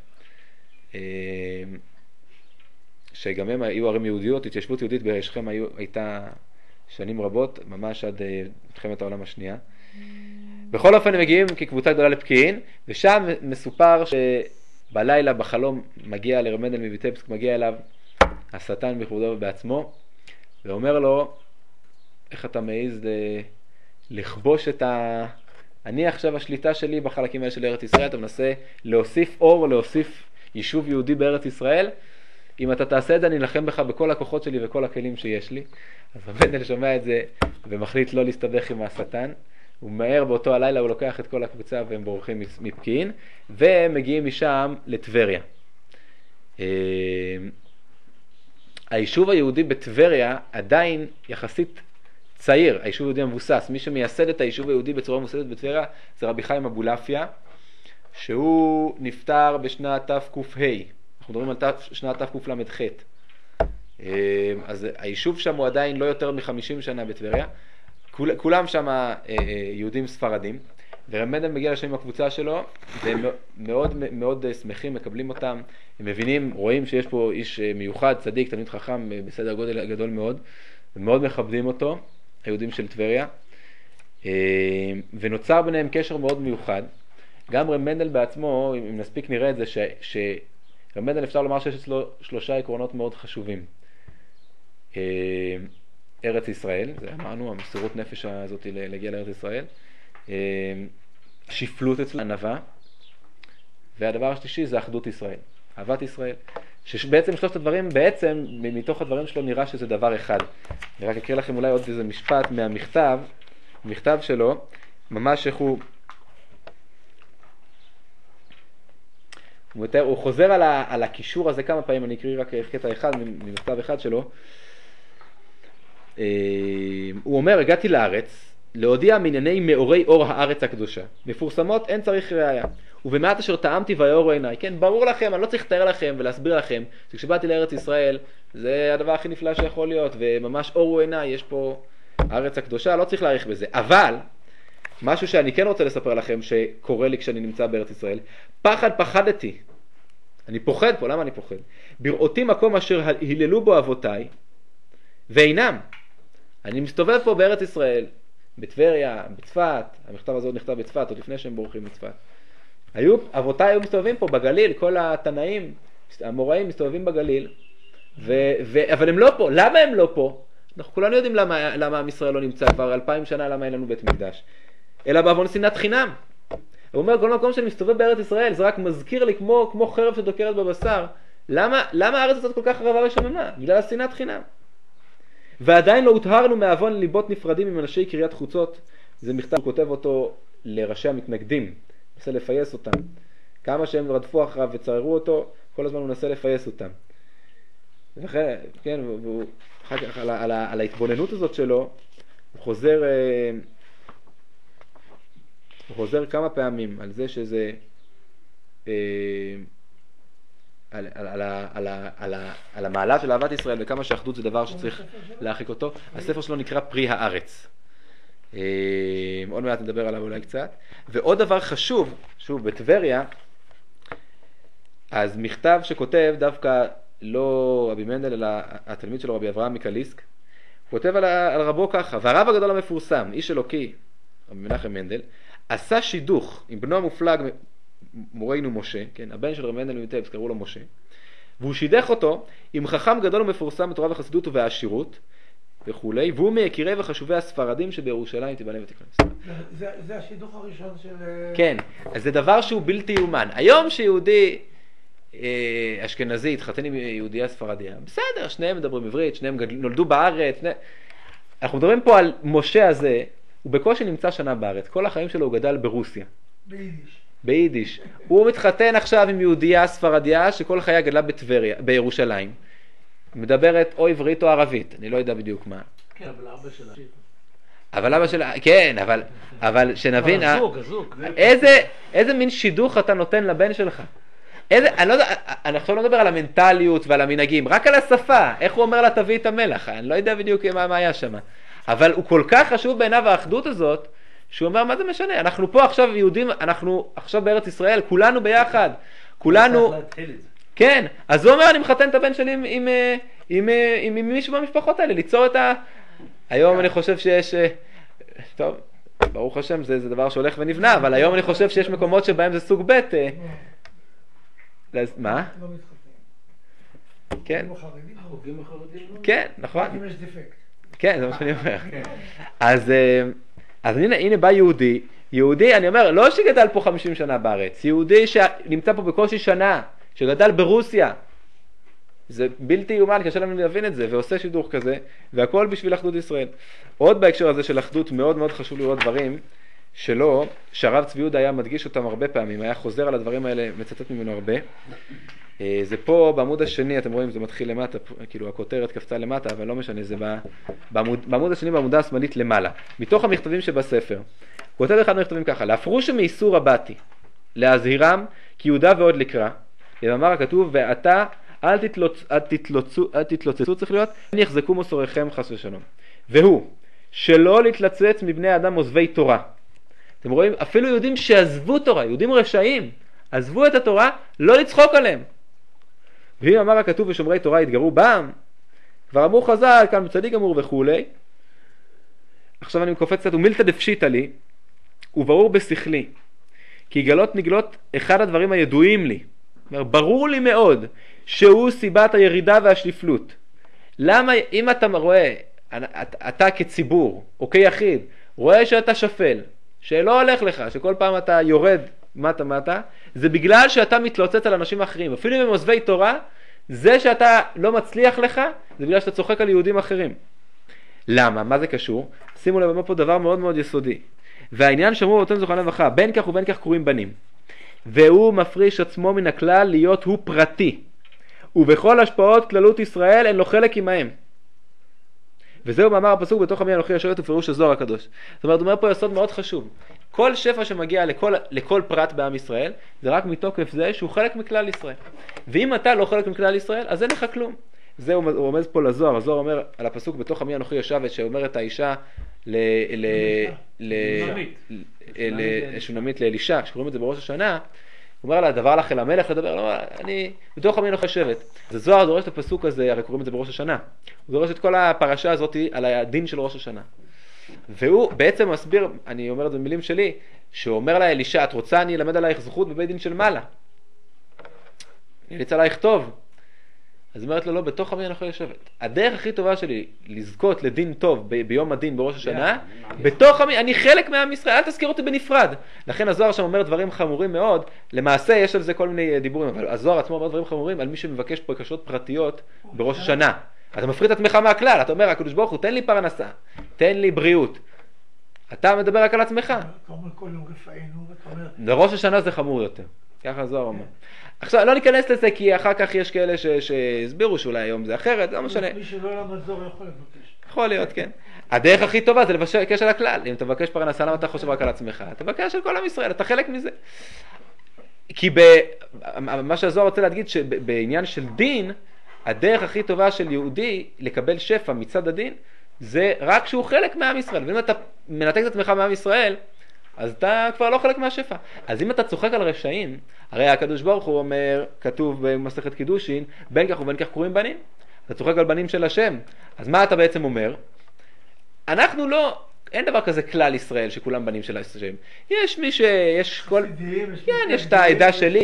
שגם הם היו ערים יהודיות, התיישבות יהודית בשכם הייתה שנים רבות, ממש עד מלחמת העולם השנייה. בכל אופן הם מגיעים כקבוצה גדולה לפקיעין, ושם מסופר שבלילה בחלום מגיע לרב מנדל מויטבסק, מגיע אליו השטן בכבודו ובעצמו, ואומר לו, איך אתה מעז לכבוש אני עכשיו השליטה שלי בחלקים האלה של ארץ ישראל, אתה מנסה להוסיף אור, להוסיף יישוב יהודי בארץ ישראל, אם אתה תעשה את זה אני אלחם בך בכל הכוחות שלי וכל הכלים שיש לי. אז רב מנדל שומע את זה ומחליט לא להסתבך עם השטן, הוא מהר באותו הלילה, הוא לוקח את כל הקבוצה והם בורחים מפקיעין, והם מגיעים משם לטבריה. היישוב היהודי בטבריה עדיין יחסית צעיר, היישוב היהודי המבוסס. מי שמייסד את היישוב היהודי בצורה מבוססת בטבריה זה רבי חיים אבולעפיה, שהוא נפטר בשנת תק"ה. אנחנו מדברים על שנת תקל"ח. אז היישוב שם הוא עדיין לא יותר מ-50 שנה בטבריה. כולם שם יהודים ספרדים, ורב מנדל מגיע לשם עם הקבוצה שלו, והם מאוד מאוד שמחים, מקבלים אותם, הם מבינים, רואים שיש פה איש מיוחד, צדיק, תלמיד חכם, בסדר גודל גדול מאוד, ומאוד מכבדים אותו, היהודים של טבריה, ונוצר ביניהם קשר מאוד מיוחד. גם רב מנדל בעצמו, אם נספיק נראה את זה, רב מנדל אפשר לומר שיש אצלו 3 עקרונות מאוד חשובים. ארץ ישראל, זה אמרנו, המסירות נפש הזאת להגיע לארץ ישראל, שפלות אצלו, ענווה, והדבר השלישי זה אחדות ישראל, אהבת ישראל, שבעצם 3 הדברים, בעצם מתוך הדברים שלו נראה שזה דבר אחד. אני רק אקריא לכם אולי עוד איזה משפט מהמכתב, מכתב שלו, ממש איך הוא חוזר על הקישור הזה כמה פעמים, אני אקריא רק קטע אחד ממכתב אחד שלו. הוא אומר, הגעתי לארץ להודיע מענייני מאורי אור הארץ הקדושה, מפורסמות אין צריך ראיה, ובמעט אשר טעמתי ויאורו עיניי. כן, ברור לכם, אני לא צריך לתאר לכם ולהסביר לכם שכשבאתי לארץ ישראל זה הדבר הכי נפלא שיכול להיות, וממש אורו עיניי, יש פה הארץ הקדושה, לא צריך להאריך בזה. אבל משהו שאני כן רוצה לספר לכם שקורה לי כשאני נמצא בארץ ישראל, פחדתי, אני פוחד פה. למה אני פוחד? בראותי מקום אשר היללו בו אבותיי ואינם. אני מסתובב פה בארץ ישראל, בטבריה, בצפת, המכתב הזה עוד נכתב בצפת, עוד לפני שהם בורחים מצפת. אבותיי היו מסתובבים פה בגליל, כל התנאים, המוראים מסתובבים בגליל, אבל הם לא פה. למה הם לא פה? אנחנו כולנו יודעים למה עם ישראל לא נמצא כבר 2000 שנה, למה אין לנו בית מקדש. אלא בעוון שנאת חינם. הוא אומר, כל מקום שאני מסתובב בארץ ישראל, זה רק מזכיר לי כמו חרב שדוקרת בבשר. למה הארץ הזאת כל כך רבה ושממה? בגלל שנאת חינם. ועדיין לא הותהרנו מעוון ליבות נפרדים עם אנשי קריית חוצות. זה מכתב, הוא כותב אותו לראשי המתנגדים, מנסה לפייס אותם. כמה שהם רדפו אחריו וצררו אותו, כל הזמן הוא מנסה לפייס אותם. וכן, כן, והוא אחר כך על ההתבוננות הזאת שלו, הוא חוזר כמה פעמים על זה שזה על המעלה של אהבת ישראל וכמה שאחדות זה דבר שצריך להרחיק אותו. הספר שלו נקרא פרי הארץ, עוד מעט נדבר עליו אולי קצת. ועוד דבר חשוב, שוב בטבריה, אז מכתב שכותב דווקא לא רבי מנדל אלא התלמיד שלו רבי אברהם מקליסק, הוא כותב על רבו ככה: והרב הגדול המפורסם, איש אלוקי, רבי מנחם מנדל, עשה שידוך עם בנו המופלג מורנו משה, כן, הבן של רבי מנדל מויטבסק, קראו לו משה, והוא שידך אותו עם חכם גדול ומפורסם בתורה וחסידות ובעשירות וכולי, והוא מיקירי וחשובי הספרדים שבירושלים תיבנה ותיכנס. זה השידוך הראשון של... כן, אז זה דבר שהוא בלתי יאומן. היום שיהודי אשכנזי התחתן עם יהודייה ספרדיה, בסדר, שניהם מדברים עברית, שניהם נולדו בארץ, אנחנו מדברים פה על משה הזה, הוא בקושי נמצא שנה בארץ, כל החיים שלו הוא גדל ברוסיה. ביידיש. הוא מתחתן עכשיו עם יהודייה ספרדיה שכל חייה גדלה בטבריה, בירושלים. מדברת או עברית או ערבית, אני לא יודע בדיוק מה. כן, אבל אבא שלה. אבל אבא שלה, כן, אבל שנבין, הזוג. איזה מין שידוך אתה נותן לבן שלך? אני לא יודע, אני עכשיו לא מדבר על המנטליות ועל המנהגים, רק על השפה, איך הוא אומר לה תביא את המלח, אני לא יודע בדיוק מה היה שם. אבל הוא כל כך חשוב בעיניו האחדות הזאת, שהוא אומר מה זה משנה, אנחנו פה עכשיו יהודים, אנחנו עכשיו בארץ ישראל, כולנו ביחד, כולנו... כן, אז הוא אומר אני מחתן את הבן שלי עם מישהו במשפחות האלה, ליצור את ה... היום אני חושב שיש... טוב, ברוך השם זה דבר שהולך ונבנה, אבל היום אני חושב שיש מקומות שבהם זה סוג ב' מה? לא מתחתנים. כן. החוגים החרדים לא? כן, נכון. אם יש דיפקט. כן, זה מה שאני אומר. אז הנה בא יהודי, אני אומר, לא שגדל פה 50 שנה בארץ, יהודי שנמצא פה בקושי שנה, שגדל ברוסיה, זה בלתי יאומן, קשה לנו להבין את זה, ועושה שידור כזה, והכל בשביל אחדות ישראל. עוד בהקשר הזה של אחדות, מאוד מאוד חשוב לראות דברים שלא, שהרב צבי יהודה היה מדגיש אותם הרבה פעמים, היה חוזר על הדברים האלה, מצטט ממנו הרבה. זה פה בעמוד השני, אתם רואים, זה מתחיל למטה, כאילו הכותרת קפצה למטה, אבל לא משנה, זה בעמוד השני, בעמודה השמאלית למעלה. מתוך המכתבים שבספר, הוא כותב אחד מהמכתבים ככה, להפרוש מאיסור הבאתי, להזהירם, כי יהודה ועוד לקרא, במאמר הכתוב, ואתה אל תתלוצצו, צריך להיות, אין יחזקו מסוריכם חס ושלום. והוא, שלא להתלצץ מבני האדם עוזבי תורה. אתם רואים, אפילו יהודים שעזבו תורה, יהודים רשעים, עזבו את התורה, לא לצחוק עליהם. ואם אמר הכתוב ושומרי תורה יתגרו בם, כבר אמרו חז"ל, כאן בצדיק אמור וכולי. עכשיו אני מקופץ קצת, ומילתא דפשיטא לי, וברור בשכלי, כי גלות נגלות אחד הדברים הידועים לי. ברור לי מאוד שהוא סיבת הירידה והשפלות. למה אם אתה רואה, אתה כציבור או כיחיד, רואה שאתה שפל, שלא הולך לך, שכל פעם אתה יורד מטה, זה בגלל שאתה מתלוצץ על אנשים אחרים. אפילו אם הם עוזבי תורה, זה שאתה לא מצליח לך, זה בגלל שאתה צוחק על יהודים אחרים. למה? מה זה קשור? שימו לב, פה דבר מאוד מאוד יסודי. והעניין שמרו אותם זוכרם לברכה, בין כך ובין כך קוראים בנים. והוא מפריש עצמו מן הכלל להיות הוא פרטי. ובכל השפעות כללות ישראל אין לו חלק עמהם. וזהו מאמר הפסוק בתוך עמי אנוכי יושבת ופירוש הזוהר הקדוש. זאת אומרת, הוא אומר פה יסוד מאוד חשוב. כל שפע שמגיע לכל פרט בעם ישראל, זה רק מתוקף זה שהוא חלק מכלל ישראל. ואם אתה לא חלק מכלל ישראל, אז אין לך כלום. זה הוא רומז פה לזוהר. הזוהר אומר על הפסוק בתוך עמי אנוכי יושבת, שאומרת האישה לשונמית לאלישע, שקוראים את זה בראש השנה, הוא אומר לה, דבר לך אל המלך לדבר, לא, אני בתוך עמי אנוכי יושבת. אז הזוהר דורש את הפסוק הזה, הרי קוראים את זה בראש השנה. הוא דורש את כל הפרשה הזאת על הדין של ראש השנה. והוא בעצם מסביר, אני אומר את זה במילים שלי, שהוא אומר לה אלישע, את רוצה אני אלמד עלייך זכות בבית דין של מעלה. אני אליצה עלייך טוב. אז אומרת לו, לא, בתוך עמי אנוכי יושבת. הדרך הכי טובה שלי לזכות לדין טוב ביום הדין בראש השנה, בתוך עמי, אני חלק מעם ישראל, אל תזכיר אותי בנפרד. לכן הזוהר שם אומר דברים חמורים מאוד, למעשה יש על זה כל מיני דיבורים, אבל הזוהר עצמו אומר דברים חמורים על מי שמבקש בקשות פרטיות בראש השנה. אתה מפריד את עצמך מהכלל, אתה אומר, הקדוש ברוך הוא, תן לי פרנסה, תן לי בריאות. אתה מדבר רק על עצמך. אתה אומר כל יום רפאנו, ואתה אומר... לראש השנה זה חמור יותר. ככה הזוהר אומר. עכשיו, לא ניכנס לזה, כי אחר כך יש כאלה שהסבירו שאולי היום זה אחרת, לא משנה. מי שלא למד זוהר יכול לבקש. יכול להיות, כן. הדרך הכי טובה זה לבקש על הכלל. אם אתה מבקש פרנסה, למה אתה חושב רק על עצמך? אתה מבקש על כל עם ישראל, אתה חלק מזה. כי מה שהזוהר רוצה להגיד, שבעניין של דין, הדרך הכי טובה של יהודי לקבל שפע מצד הדין, זה רק שהוא חלק מעם ישראל. ואם אתה מנתק את עצמך מעם ישראל, אז אתה כבר לא חלק מהשפע. אז אם אתה צוחק על רשעים, הרי הקדוש ברוך הוא אומר, כתוב במסכת קידושין, בין כך ובין כך קוראים בנים. אתה צוחק על בנים של השם. אז מה אתה בעצם אומר? אנחנו לא, אין דבר כזה כלל ישראל שכולם בנים של השם. יש מי שיש כל... כן, יש את העדה שלי,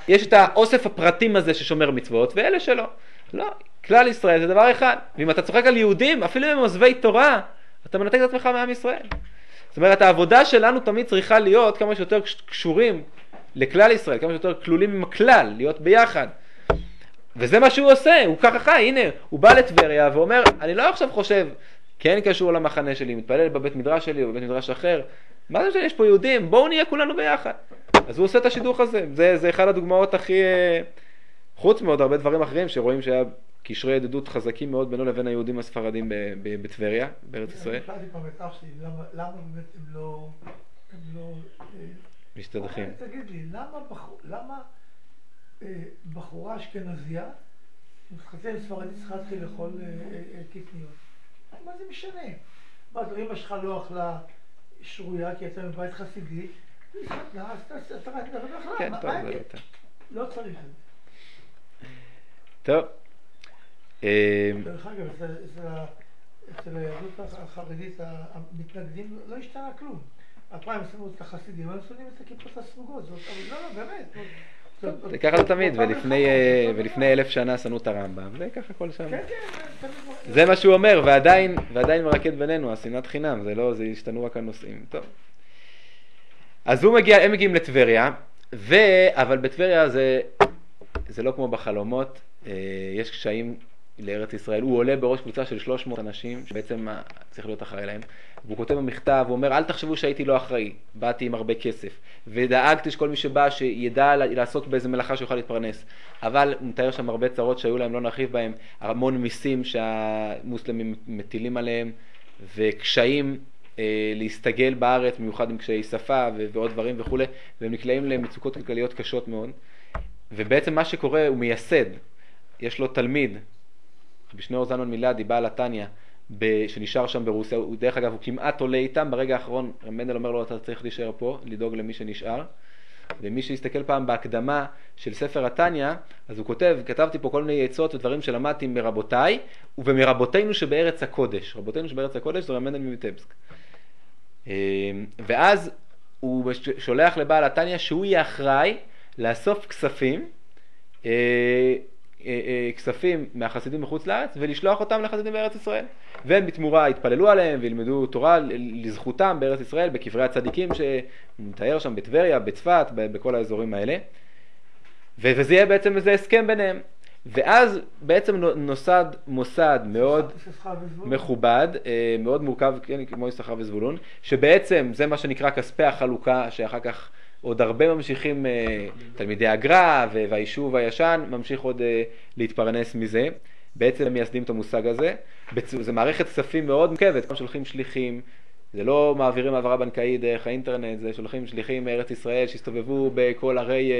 יש את האוסף הפרטים הזה ששומר מצוות, ואלה שלא. לא, כלל ישראל זה דבר אחד. ואם אתה צוחק על יהודים, אפילו אם הם עוזבי תורה, אתה מנתק את עצמך מעם ישראל. זאת אומרת, העבודה שלנו תמיד צריכה להיות כמה שיותר קשורים לכלל ישראל, כמה שיותר כלולים עם הכלל, להיות ביחד. וזה מה שהוא עושה, הוא ככה חי, הנה, הוא בא לטבריה ואומר, אני לא עכשיו חושב, כן קשור למחנה שלי, מתפלל בבית מדרש שלי או בבית מדרש אחר, מה זה שיש פה יהודים? בואו נהיה כולנו ביחד. אז הוא עושה את השידוך הזה, זה אחד הדוגמאות הכי, חוץ מאוד הרבה דברים אחרים שרואים שהיה קשרי ידידות חזקים מאוד בינו לבין היהודים הספרדים בטבריה, בארץ ישראל. אני חשבתי פעם את אח שלי, למה באמת הם לא... משתדכים. תגיד לי, למה בחורה אשכנזייה, מתחתן עם ספרדית צריכה להתחיל לאכול קטניות. מה זה משנה? מה, אמא שלך לא אכלה שרויה כי הייתה מבית חסידי, התחתנה, אז אתה רק נדבר אכלה. כן, טוב, זה לא טוב. לא צריך את זה. טוב. דרך אגב, אצל היהדות החרדית המתנגדים לא השתנה כלום. הפעם שמו את החסידים, הם שונאים את הכיפות הסרוגות. אבל לא, באמת. זה ככה זה תמיד, ולפני 1000 שנה שנאו את הרמב"ם, זה ככה כל שנה. זה מה שהוא אומר, ועדיין מרקד בינינו, השנאת חינם, זה השתנו רק הנושאים. טוב. אז הם מגיעים לטבריה, אבל בטבריה זה לא כמו בחלומות, יש קשיים לארץ ישראל. הוא עולה בראש קבוצה של 300 אנשים, שבעצם צריך להיות אחראי להם. והוא כותב במכתב, הוא אומר, אל תחשבו שהייתי לא אחראי, באתי עם הרבה כסף, ודאגתי שכל מי שבא שידע לעסוק באיזה מלאכה שיוכל להתפרנס. אבל הוא מתאר שם הרבה צרות שהיו להם, לא נרחיב בהם, המון מיסים שהמוסלמים מטילים עליהם, וקשיים להסתגל בארץ, במיוחד עם קשיי שפה ועוד דברים וכו', והם נקלעים למצוקות כלכליות קשות מאוד. ובעצם מה שקורה, הוא מייסד, יש לו תלמיד, רבי שניאור זלמן מילדי, בעל התניא, שנשאר שם ברוסיה, דרך אגב הוא כמעט עולה איתם, ברגע האחרון רב מנדל אומר לו אתה צריך להישאר פה, לדאוג למי שנשאר, ומי שיסתכל פעם בהקדמה של ספר התניא, אז הוא כתבתי פה כל מיני עצות ודברים שלמדתי מרבותיי, ומרבותינו שבארץ הקודש, רבותינו שבארץ הקודש זה רב מנדל מוויטבסק. ואז הוא שולח לבעל התניא שהוא יהיה אחראי לאסוף כספים מהחסידים מחוץ לארץ ולשלוח אותם לחסידים בארץ ישראל. והם בתמורה יתפללו עליהם וילמדו תורה לזכותם בארץ ישראל, בקברי הצדיקים שמתאר שם בטבריה, בצפת, בכל האזורים האלה. וזה יהיה בעצם איזה הסכם ביניהם. ואז בעצם נוסד מוסד מאוד מכובד, מאוד מורכב, כמו יששכר וזבולון, שבעצם זה מה שנקרא כספי החלוקה, שאחר כך עוד הרבה ממשיכים, תלמידי הגר"א והיישוב הישן ממשיך עוד להתפרנס מזה. בעצם הם מייסדים את המושג הזה. זה מערכת כספים מאוד מורכבת, כמו שולחים שליחים, זה לא מעבירים העברה בנקאית דרך האינטרנט, זה שולחים שליחים מארץ ישראל שהסתובבו בכל ערי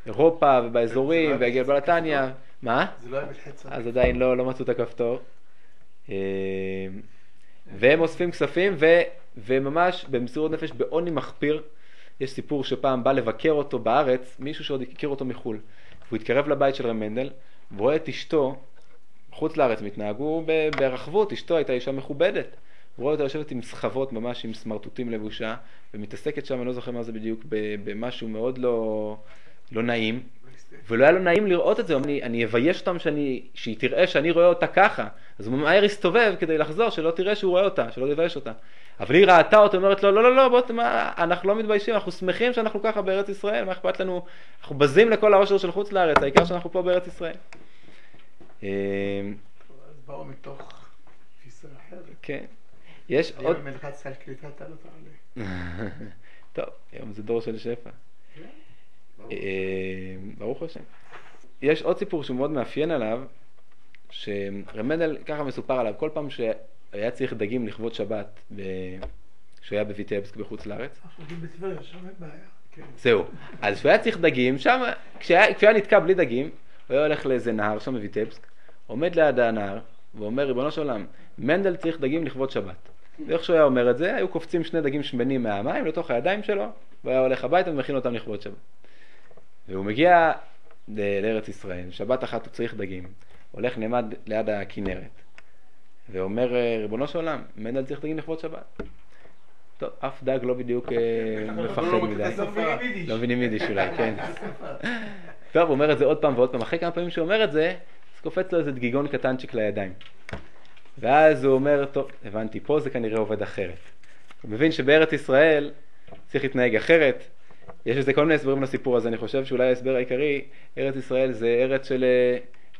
אירופה ובאזורים, והגיע לבעל התניא. מה? זה לא היה בלחץ. אז עדיין לא מצאו את הכפתור. והם אוספים כספים וממש במסירות נפש בעוני מחפיר. יש סיפור שפעם בא לבקר אותו בארץ, מישהו שעוד הכיר אותו מחול. הוא התקרב לבית של רב מנדל, ורואה את אשתו, חוץ לארץ מתנהגו ברחבות, אשתו הייתה אישה מכובדת. הוא רואה אותה יושבת עם סחבות, ממש עם סמרטוטים לבושה, ומתעסקת שם, אני לא זוכר מה זה בדיוק, במשהו מאוד לא נעים. ולא היה לו נעים לראות את זה, אני אבייש אותם שהיא תראה שאני רואה אותה ככה. אז הוא מהר הסתובב כדי לחזור, שלא תראה שהוא רואה אותה, שלא יבייש אותה. אבל היא ראתה אותו, אומרת לו, לא, בוא, אנחנו לא מתביישים, אנחנו שמחים שאנחנו ככה בארץ ישראל, מה אכפת לנו, אנחנו בזים לכל העושר של חוץ לארץ, העיקר שאנחנו פה בארץ ישראל. אז באו מתוך תפיסה אחרת. כן. יש עוד... היום מלחץ על קליטה אתה לא תעלה. טוב, היום זה דור של שפע. ברוך השם. יש עוד סיפור שהוא מאוד מאפיין עליו, שרב מנדל ככה מסופר עליו, כל פעם שהיה צריך דגים לכבוד שבת, כשהוא היה בויטבסק בחוץ לארץ. אנחנו בטבריה, שם אין בעיה. זהו. אז כשהוא היה צריך דגים, שם, כשהיה נתקע בלי דגים, הוא היה הולך לאיזה נהר שם בויטבסק, עומד ליד הנהר, ואומר, ריבונו של עולם, מנדל צריך דגים לכבוד שבת. ואיך שהוא היה אומר את זה, היו קופצים 2 דגים שמנים מהמים לתוך הידיים שלו, והוא היה הולך הביתה ומכין אותם לכבוד שבת. והוא מגיע לארץ ישראל, שבת אחת הוא צריך דגים, הולך נעמד ליד הכנרת, ואומר, ריבונו של עולם, מנדל צריך דגים לכבוד שבת. טוב, אף דג לא בדיוק מפחד מדי. לא מבינים יידיש אולי, כן. טוב, הוא אומר את זה עוד פעם ועוד פעם. אחרי כמה פעמים שהוא אומר את זה, אז קופץ לו איזה דגיגון קטנצ'יק לידיים. ואז הוא אומר, טוב, הבנתי, פה זה כנראה עובד אחרת. הוא מבין שבארץ ישראל צריך להתנהג אחרת. יש איזה כל מיני הסברים לסיפור הזה, אני חושב שאולי ההסבר העיקרי, ארץ ישראל זה ארץ של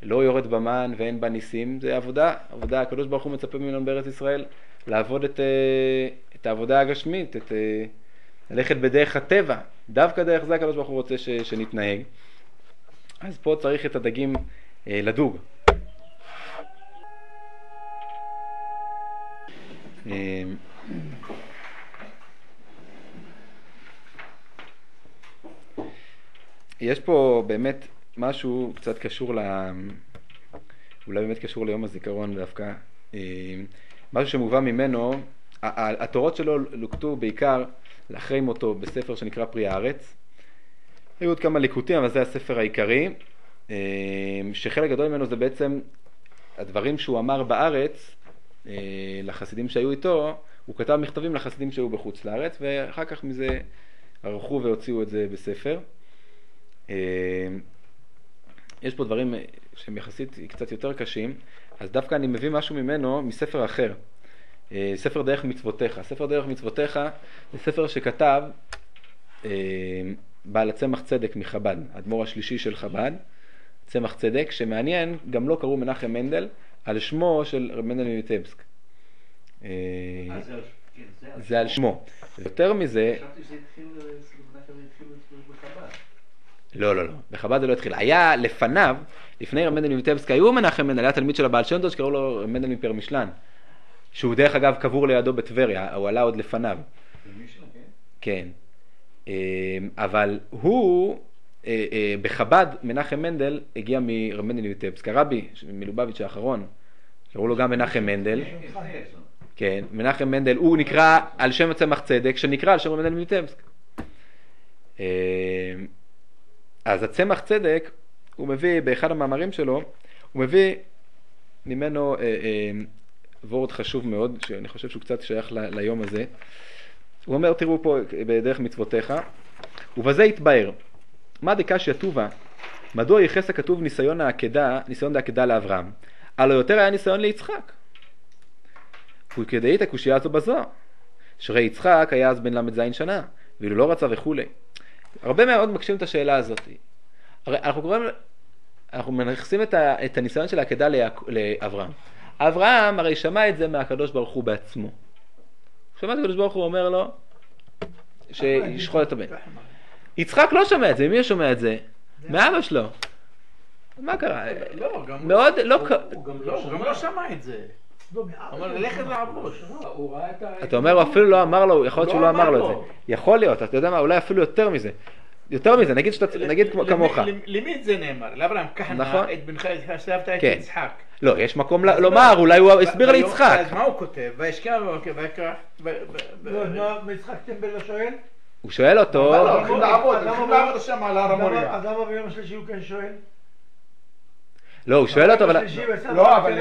לא יורד במן ואין בה ניסים, זה עבודה, הקדוש ברוך הוא מצפה ממנו בארץ ישראל לעבוד את העבודה הגשמית, ללכת בדרך הטבע, דווקא דרך זה הקדוש ברוך הוא רוצה שנתנהג. אז פה צריך את הדגים לדוג. יש פה באמת משהו קצת קשור אולי באמת קשור ליום הזיכרון דווקא, משהו שמובא ממנו, התורות שלו לוקטו בעיקר לאחרי מותו בספר שנקרא פרי הארץ. היו עוד כמה ליקוטים, אבל זה הספר העיקרי, שחלק גדול ממנו זה בעצם הדברים שהוא אמר בארץ לחסידים שהיו איתו, הוא כתב מכתבים לחסידים שהיו בחוץ לארץ, ואחר כך מזה ערכו והוציאו את זה בספר. יש פה דברים שהם יחסית קצת יותר קשים, אז דווקא אני מביא משהו ממנו מספר אחר, ספר דרך מצוותיך. ספר דרך מצוותיך זה ספר שכתב בעל הצמח צדק מחב"ד, האדמו"ר השלישי של חב"ד, צמח צדק, שמעניין, גם לא קראו מנחם מנדל, על שמו של רב מנדל מוויטבסק. זה על שמו. יותר מזה... חשבתי שזה התחיל בחב"ד. לא. בחב"ד זה לא התחיל. היה לפניו, לפני רב מנדל מוויטבסק, היו מנחם מנדל, היה תלמיד של הבעל שם טוב שקראו לו רב מנדל מפרמישלן, שהוא דרך אגב קבור לידו בטבריה, הוא עלה עוד לפניו. כן. אבל הוא, בחב"ד, מנחם מנדל הגיע מרב מנדל מוויטבסק. הרבי מלובביץ' האחרון, קראו לו גם מנחם מנדל. כן, מנחם מנדל, הוא נקרא על שם צמח צדק, שנקרא על שם רב מנדל מוויטבסק. אז הצמח צדק, הוא מביא, באחד המאמרים שלו, הוא מביא ממנו וורד חשוב מאוד, שאני חושב שהוא קצת שייך ליום הזה. הוא אומר, תראו פה בדרך מצוותיך, ובזה יתבהר, מה דקשיא טובה, מדוע ייחס הכתוב ניסיון העקדה לאברהם? הלא יותר היה ניסיון ליצחק. וכדאי את הקושייה הזו בזוהר, שראי יצחק היה אז בן ל"ז שנה, ואילו לא רצה וכולי. הרבה מאוד מקשים את השאלה הזאת. הרי אנחנו מנחסים את הניסיון של העקדה לאברהם. אברהם הרי שמע את זה מהקדוש ברוך הוא בעצמו. שמע את הקדוש ברוך הוא אומר לו שישחוט את הבן. יצחק לא שומע את זה. מי שומע את זה? מאבא שלו. מה קרה? לא, גם מאוד הוא גם לא שמע את זה. אבל ללכת לעבוש. אתה אומר, הוא אפילו לא אמר לו, יכול להיות שהוא לא אמר לו את זה. יכול להיות, אתה יודע מה, אולי אפילו יותר מזה. יותר מזה, נגיד כמוך. למי את זה נאמר? לאברהם, כהנה את בנך שאהבת את יצחק. לא, יש מקום לומר, אולי הוא הסביר ליצחק. אז מה הוא כותב? וישכם ויקרא... לא, יצחק טמבל לא שואל? הוא שואל אותו... הולכים לעבוד שם על הר המוריה. אז למה ביום השלישי הוא כן שואל? לא, הוא שואל אותו, אבל... לא, אבל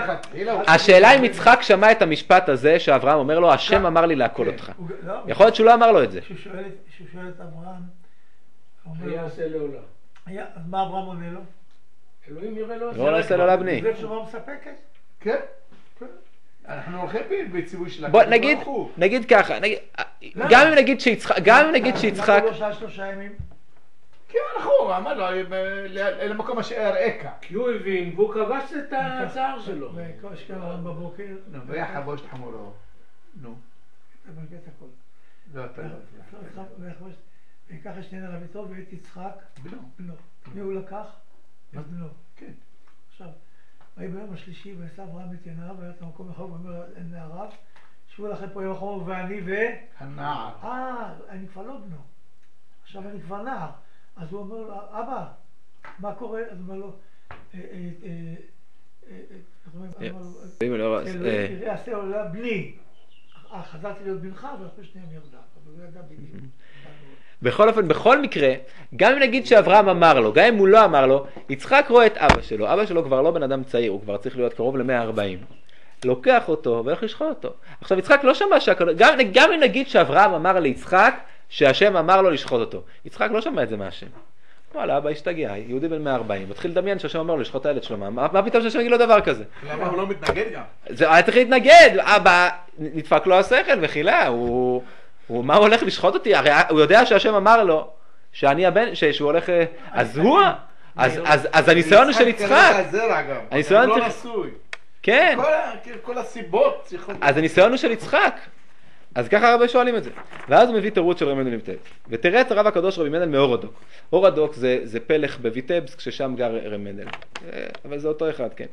השאלה אם יצחק שמע את המשפט הזה שאברהם אומר לו, השם אמר לי להכל אותך. יכול להיות שהוא לא אמר לו את זה. כשהוא שואל את אברהם, היה עשה לעולם. אז מה אברהם עונה לו? אלוהים יראה לו לא עשה לעולם בני. זה תשובה מספקת? כן. אנחנו הולכים בציווי של בוא נגיד ככה, גם אם נגיד שיצחק... לא שעה 3 ימים? כן, הוא אמר לו, למקום אשר אראך. כי הוא הבין והוא כבש את הצער שלו. וכוש כאן בבוקר. ויחבוש את חמורו. נו. אבל גט הכל. לא, אתה לא. ויקח את שני לביתו ואת יצחק. בנו. מי הוא לקח? את בנו. כן. עכשיו, ויהי ביום השלישי ויצא אברהם את עיניו, והיה את המקום אחד ואומר לנעריו, שבו לכם פה יום החומר ואני הנער. אני כבר לא בנו. עכשיו אני כבר נער. אז הוא אומר לו, אבא, מה קורה? אז הוא אומר לו, תראה, עשה עולה בני. חזרתי להיות בנך, ואחרי שניהם ירדה. אבל הוא ידע בדיוק. בכל אופן, בכל מקרה, גם אם נגיד שאברהם אמר לו, גם אם הוא לא אמר לו, יצחק רואה את אבא שלו. אבא שלו כבר לא בן אדם צעיר, הוא כבר צריך להיות קרוב ל-140. לוקח אותו והולך לשחוט אותו. עכשיו, יצחק לא שמע גם אם נגיד שאברהם אמר ליצחק שהשם אמר לו לשחוט אותו. יצחק לא שמע את זה מהשם. וואלה, אבא השתגע, יהודי בן 140, מתחיל לדמיין שהשם אמר לו לשחוט את הילד שלו. מה פתאום שהשם יגיד לו דבר כזה? למה הוא לא מתנגד גם? זה היה צריך להתנגד, אבא נדפק לו השכל וחילה, מה הוא הולך לשחוט אותי? הרי הוא יודע שהשם אמר לו שאני הבן, שהוא הולך, אז הניסיון של יצחק, הניסיון לא נשוי. כן. כל הסיבות. אז הניסיון הוא של יצחק. אז ככה הרבה שואלים את זה. ואז הוא מביא תירוץ של רבי מנדל מוויטבסק. ותרץ הרב הקדוש רבי מנדל מאורדוק. אורדוק זה פלך בוויטבסק ששם גר רבי מנדל. אבל זה אותו אחד, כן.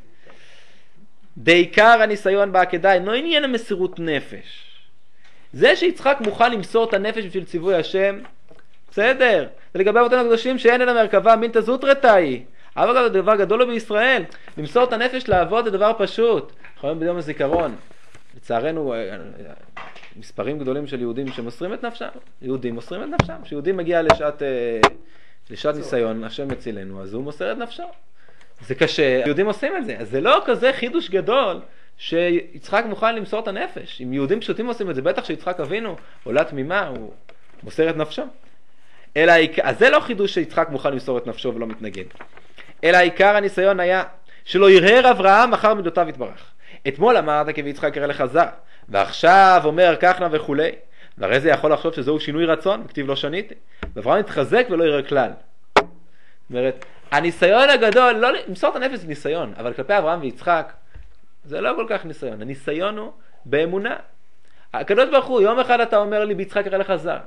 בעיקר הניסיון בעקדה אינו עניין המסירות נפש. זה שיצחק מוכן למסור את הנפש בשביל ציווי השם, בסדר. ולגבי אותנו הקדושים שאין אלא מרכבה מינתא זוטרתא היא. אבל דבר גדול הוא בישראל, למסור את הנפש לעבוד זה דבר פשוט. אנחנו היום ביום הזיכרון, לצערנו, מספרים גדולים של יהודים שמוסרים את נפשם, יהודים מוסרים את נפשם, כשיהודי מגיע לשעת ניסיון, השם מצילנו, אז הוא מוסר את נפשו. זה קשה, יהודים עושים את זה, אז זה לא כזה חידוש גדול שיצחק מוכן למסור את הנפש. אם יהודים פשוטים עושים את זה, בטח שיצחק אבינו, עולה תמימה, הוא מוסר את נפשו. אז זה לא חידוש שיצחק מוכן למסור את נפשו ולא מתנגד. אלא עיקר הניסיון היה שלא ירהר אברהם אחר מידותיו יתברך. אתמול אמרת כי ויצחק יראה לך זר, ועכשיו אומר כך נא וכולי, והרי זה יכול לחשוב שזהו שינוי רצון, בכתיב לא שניתי, ואברהם יתחזק ולא יראה כלל. זאת אומרת, הניסיון הגדול, לא למסור את הנפש זה ניסיון, אבל כלפי אברהם ויצחק, זה לא כל כך ניסיון, הניסיון הוא באמונה. הקדוש ברוך הוא, יום אחד אתה אומר לי, ביצחק יראה לך זר.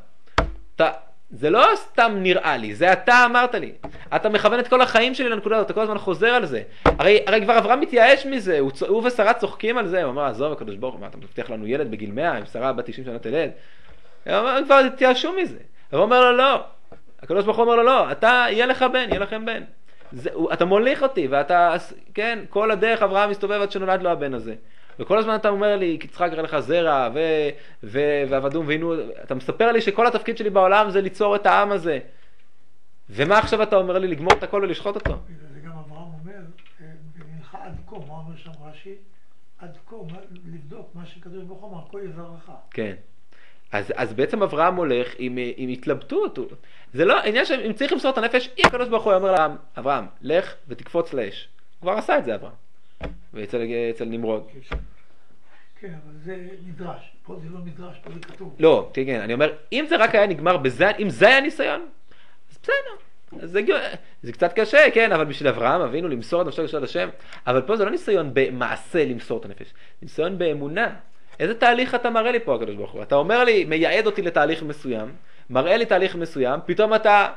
זה לא סתם נראה לי, זה אתה אמרת לי. אתה מכוון את כל החיים שלי לנקודה הזאת, אתה כל הזמן חוזר על זה. הרי כבר אברהם מתייאש מזה, הוא ושרה צוחקים על זה, הוא אומר, עזוב הקדוש ברוך הוא, אתה מבטיח לנו ילד בגיל 100, עם שרה בת 90 שנה תלד. הם כבר תייאשו מזה. הוא אומר לו לא, הקדוש ברוך הוא אומר לו לא, יהיה לך בן, יהיה לכם בן. אתה מוליך אותי, ואתה, כן, כל הדרך אברהם מסתובב עד שנולד לו הבן הזה. וכל הזמן אתה אומר לי, יצחק יראה לך זרע, ועבדום, והנה, אתה מספר לי שכל התפקיד שלי בעולם זה ליצור את העם הזה. ומה עכשיו אתה אומר לי, לגמור את הכל ולשחוט אותו? זה גם אברהם אומר, במנחה עד כה, מה אומר שם רש"י? עד כה, לבדוק מה שקדוש ברוך הוא אמר, כה יזרעך. כן. אז בעצם אברהם הולך עם התלבטות. זה לא, עניין שאם צריך למסור את הנפש, אם הקדוש ברוך הוא אומר לאברהם, אברהם, לך ותקפוץ לאש. הוא כבר עשה את זה אברהם. ואצל נמרוד. כן, אבל זה נדרש. פה זה לא נדרש, פה זה כתוב. לא, כן, אני אומר, אם זה רק היה נגמר בזה, אם זה היה ניסיון, אז בסדר. זה קצת קשה, כן, אבל בשביל אברהם אבינו למסור את נפשו לשעת השם, אבל פה זה לא ניסיון במעשה למסור את הנפש, ניסיון באמונה. איזה תהליך אתה מראה לי פה, הקדוש ברוך הוא? אתה אומר לי, מייעד אותי לתהליך מסוים, מראה לי תהליך מסוים, פתאום אתה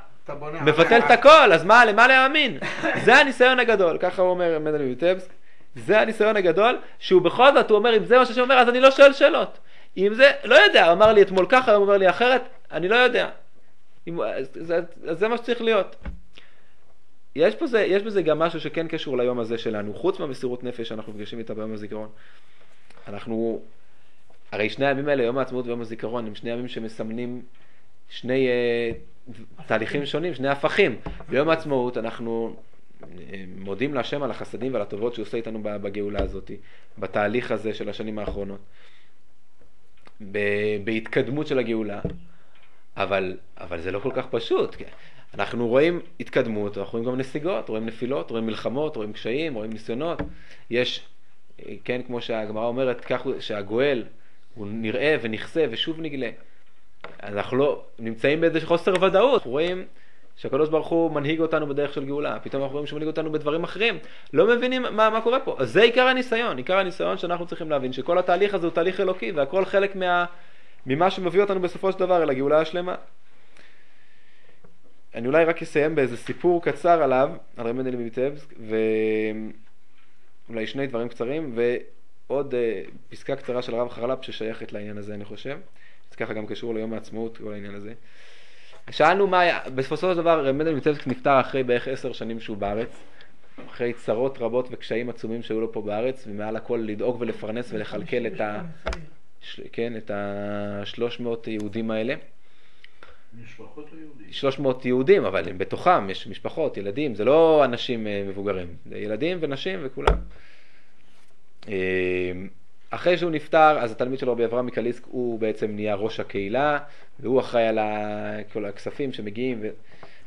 מבטל את הכל, אז למה להאמין? זה הניסיון הגדול, ככה הוא אומר מנדל מויטבסק, זה הניסיון הגדול, שהוא בכל זאת, הוא אומר, אם זה מה שהשם אומר, אז אני לא שואל שאלות. אם זה, לא יודע, הוא אמר לי אתמול ככה, הוא אומר לי אחרת, אני לא יודע. זה מה שצריך להיות. יש בזה גם משהו שכן קשור ליום הזה שלנו, חוץ מהמסירות נפש שאנחנו מפגשים איתה ביום הזיכרון. הרי שני הימים האלה, יום העצמאות ויום הזיכרון, הם שני ימים שמסמנים שני תהליכים שונים, שני הפכים. ביום העצמאות אנחנו מודים להשם על החסדים ועל הטובות שהוא עושה איתנו בגאולה הזאת, בתהליך הזה של השנים האחרונות, בהתקדמות של הגאולה, אבל זה לא כל כך פשוט. אנחנו רואים התקדמות, אנחנו רואים גם נסיגות, רואים נפילות, רואים מלחמות, רואים קשיים, רואים ניסיונות. יש, כן, כמו שהגמרא אומרת, כך שהגואל הוא נראה ונכסה ושוב נגלה. אנחנו לא נמצאים באיזה חוסר ודאות. אנחנו רואים שהקדוש ברוך הוא מנהיג אותנו בדרך של גאולה, פתאום אנחנו רואים שהוא מנהיג אותנו בדברים אחרים, לא מבינים מה קורה פה. אז זה עיקר הניסיון שאנחנו צריכים להבין, שכל התהליך הזה הוא תהליך אלוקי, והכל חלק ממה שמביא אותנו בסופו של דבר אל הגאולה השלמה. אני אולי רק אסיים באיזה סיפור קצר עליו, על רבי מנדל מויטבסק, ואולי שני דברים קצרים, ועוד פסקה קצרה של הרב חרל"פ ששייכת לעניין הזה, אני חושב. זה ככה גם קשור ליום העצמאות, כל העניין הזה. שאלנו מה היה, בסופו של דבר רבי מנדל מויטבסק נפטר אחרי בערך 10 שנים שהוא בארץ, אחרי צרות רבות וקשיים עצומים שהיו לו פה בארץ, ומעל הכל לדאוג ולפרנס ולחלקל את ה-300 יהודים האלה. משפחות היהודים. 300 יהודים, אבל הם בתוכם, יש משפחות, ילדים, זה לא אנשים מבוגרים, זה ילדים ונשים וכולם. אחרי שהוא נפטר, אז התלמיד שלו רבי אברהם מקליסק, הוא בעצם נהיה ראש הקהילה, והוא אחראי על כל הכספים שמגיעים,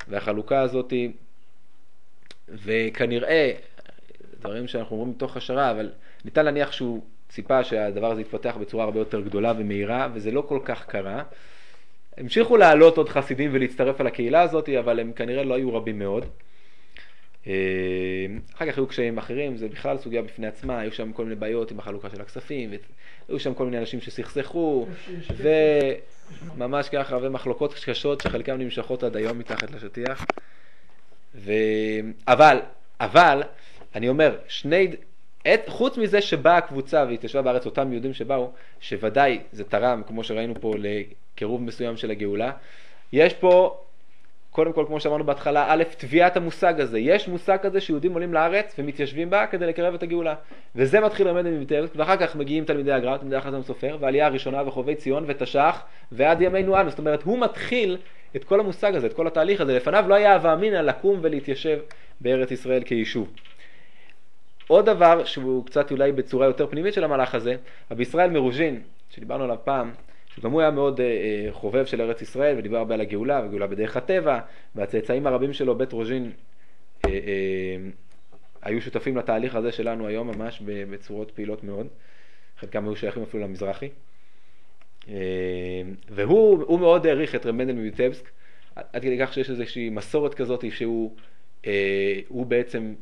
והחלוקה הזאת, וכנראה, דברים שאנחנו אומרים מתוך השערה, אבל ניתן להניח שהוא ציפה שהדבר הזה יתפתח בצורה הרבה יותר גדולה ומהירה, וזה לא כל כך קרה. המשיכו לעלות עוד חסידים ולהצטרף על הקהילה הזאת, אבל הם כנראה לא היו רבים מאוד. אחר כך היו קשיים אחרים, זה בכלל סוגיה בפני עצמה, היו שם כל מיני בעיות עם החלוקה של הכספים, היו שם כל מיני אנשים שסכסכו, וממש ככה, ומחלוקות קשות שחלקם נמשכות עד היום מתחת לשטיח. אבל, אני אומר, חוץ מזה שבאה הקבוצה והתיישבה בארץ אותם יהודים שבאו, שוודאי זה תרם, כמו שראינו פה, לקירוב מסוים של הגאולה, יש פה קודם כל, כמו שאמרנו בהתחלה, א', תביעת המושג הזה. יש מושג כזה שיהודים עולים לארץ ומתיישבים בה כדי לקרב את הגאולה. וזה מתחיל למד מוויטבסק, ואחר כך מגיעים תלמידי הגר"א, תלמידי החזון סופר, והעלייה הראשונה וחובי ציון ותש"ח, ועד ימינו אנו. זאת אומרת, הוא מתחיל את כל המושג הזה, את כל התהליך הזה. לפניו לא היה הווה אמינא לקום ולהתיישב בארץ ישראל כיישוב. עוד דבר שהוא קצת אולי בצורה יותר פנימית של המהלך הזה, רבי ישראל מרוז'ין, שדיברנו עליו פעם, שגם הוא היה מאוד חובב של ארץ ישראל, ודיבר הרבה על הגאולה, וגאולה בדרך הטבע, והצאצאים הרבים שלו, בית רוז'ין, היו שותפים לתהליך הזה שלנו היום ממש בצורות פעילות מאוד. חלקם היו שייכים אפילו למזרחי. והוא מאוד העריך את רב מנדל מוויטבסק, עד כדי כך שיש איזושהי מסורת כזאת שהוא בעצם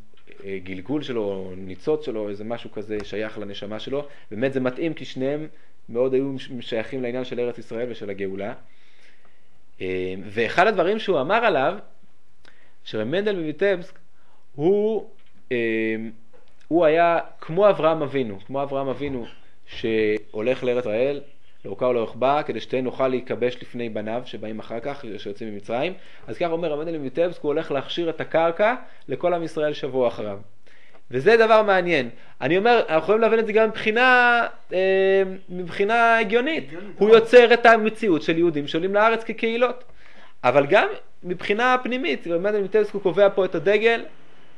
גלגול שלו, ניצוץ שלו, איזה משהו כזה שייך לנשמה שלו. באמת זה מתאים כי שניהם מאוד היו שייכים לעניין של ארץ ישראל ושל הגאולה. ואחד הדברים שהוא אמר עליו, שרב מנדל מוויטבסק, הוא היה כמו אברהם אבינו שהולך לארץ ישראל, לאורכה ולרוחבה, כדי שנוכל להיכבש לפני בניו שבאים אחר כך, שיוצאים ממצרים. אז כך אומר רב מנדל מוויטבסק, הוא הולך להכשיר את הקרקע לכל עם ישראל שבוע אחריו. וזה דבר מעניין. אני אומר, אנחנו יכולים להבין את זה גם מבחינה הגיונית. הוא יוצר את המציאות של יהודים שעולים לארץ כקהילות. אבל גם מבחינה פנימית, רב מנדל מוויטבסק הוא קובע פה את הדגל,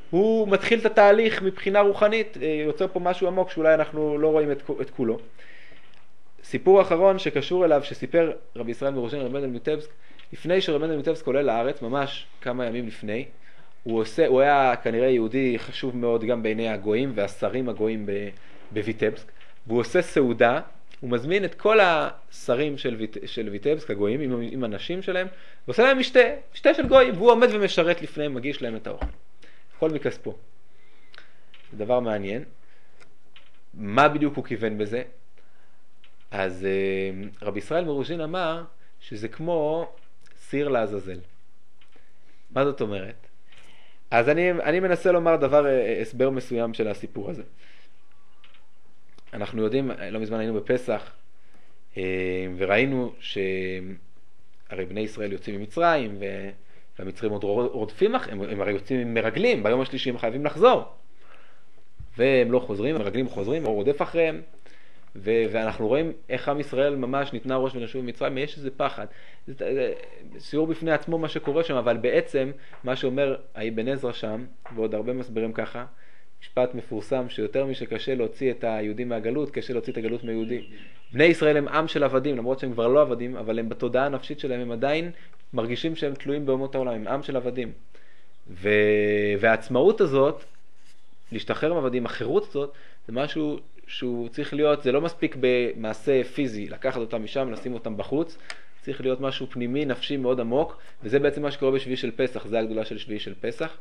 הוא מתחיל את התהליך מבחינה רוחנית, יוצר פה משהו עמוק שאולי אנחנו לא רואים את כולו. סיפור אחרון שקשור אליו, שסיפר רבי ישראל מרוז'ין רב מנדל מוויטבסק, לפני שרב מנדל מוויטבסק עולה לארץ, ממש כמה ימים לפני, הוא היה כנראה יהודי חשוב מאוד גם בעיני הגויים והשרים הגויים בוויטבסק, והוא עושה סעודה, הוא מזמין את כל השרים של ויטבסק, הגויים, עם הנשים שלהם, ועושה להם משתה של גויים, והוא עומד ומשרת לפניהם, מגיש להם את האוכל. הכל מכספו. זה דבר מעניין. מה בדיוק הוא כיוון בזה? אז רבי ישראל מרוז'ין אמר שזה כמו סיר לעזאזל. מה זאת אומרת? אז אני מנסה לומר הסבר מסוים של הסיפור הזה. אנחנו יודעים, לא מזמן היינו בפסח, וראינו שהרי בני ישראל יוצאים ממצרים, והמצרים עוד רודפים, הם הרי יוצאים עם מרגלים, ביום השלישי הם חייבים לחזור. והם לא חוזרים, המרגלים חוזרים, הוא רודף אחריהם, ואנחנו רואים איך עם ישראל ממש ניתנה ראש ונשוב במצרים, יש איזה פחד. זה שיעור בפני עצמו מה שקורה שם, אבל בעצם מה שאומר האבן עזרא שם, ועוד הרבה מסבירים ככה, משפט מפורסם שיותר משקשה להוציא את היהודים מהגלות, קשה להוציא את הגלות מהיהודי. בני ישראל הם עם של עבדים, למרות שהם כבר לא עבדים, אבל הם בתודעה הנפשית שלהם, הם עדיין מרגישים שהם תלויים באומות העולם, הם עם של עבדים. והעצמאות הזאת, להשתחרר מעבדים, החירות הזאת, זה משהו שהוא צריך להיות, זה לא מספיק במעשה פיזי, לקחת אותם משם, לשים אותם בחוץ, צריך להיות משהו פנימי, נפשי מאוד עמוק, וזה בעצם מה שקורה בשביעי של פסח, זה הגדולה של שביעי של פסח.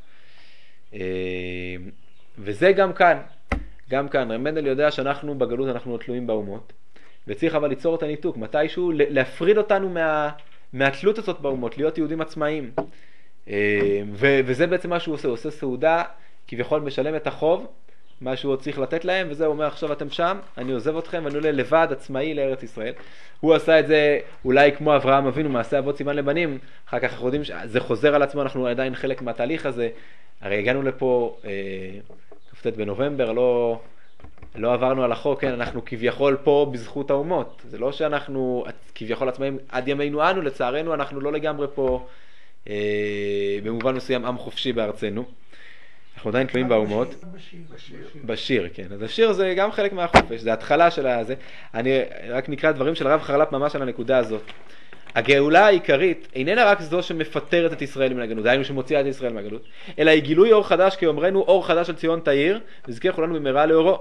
וזה גם כאן, רב מנדל יודע שאנחנו בגלות אנחנו לא תלויים באומות, וצריך אבל ליצור את הניתוק, מתישהו להפריד אותנו מהתלות הזאת באומות, להיות יהודים עצמאיים. וזה בעצם מה שהוא עושה, הוא עושה סעודה, כביכול משלם את החוב, מה שהוא צריך לתת להם, וזה הוא אומר, עכשיו אתם שם, אני עוזב אתכם, ואני עולה לבד עצמאי לארץ ישראל. הוא עשה את זה אולי כמו אברהם אבינו, מעשה אבות סימן לבנים, אחר כך אנחנו יודעים שזה חוזר על עצמו, אנחנו עדיין חלק מהתהליך הזה, הרי הגענו לפה, כ"ט בנובמבר, לא עברנו על החוק, כן, אנחנו כביכול פה בזכות האומות, זה לא שאנחנו כביכול עצמאים עד ימינו אנו, לצערנו אנחנו לא לגמרי פה, במובן מסוים עם חופשי בארצנו. אנחנו עדיין תלויים באומות. בשיר, כן. אז השיר זה גם חלק מהחופש, זה התחלה של הזה. אני רק נקרא דברים של הרב חרל"פ ממש על הנקודה הזאת. הגאולה העיקרית איננה רק זו שמפטרת את ישראל מן הגלות, דהיינו שמוציאה את ישראל מהגלות, אלא היא גילוי אור חדש, כאומרנו אור חדש על ציון תאיר, וזכה כולנו במהרה לאורו.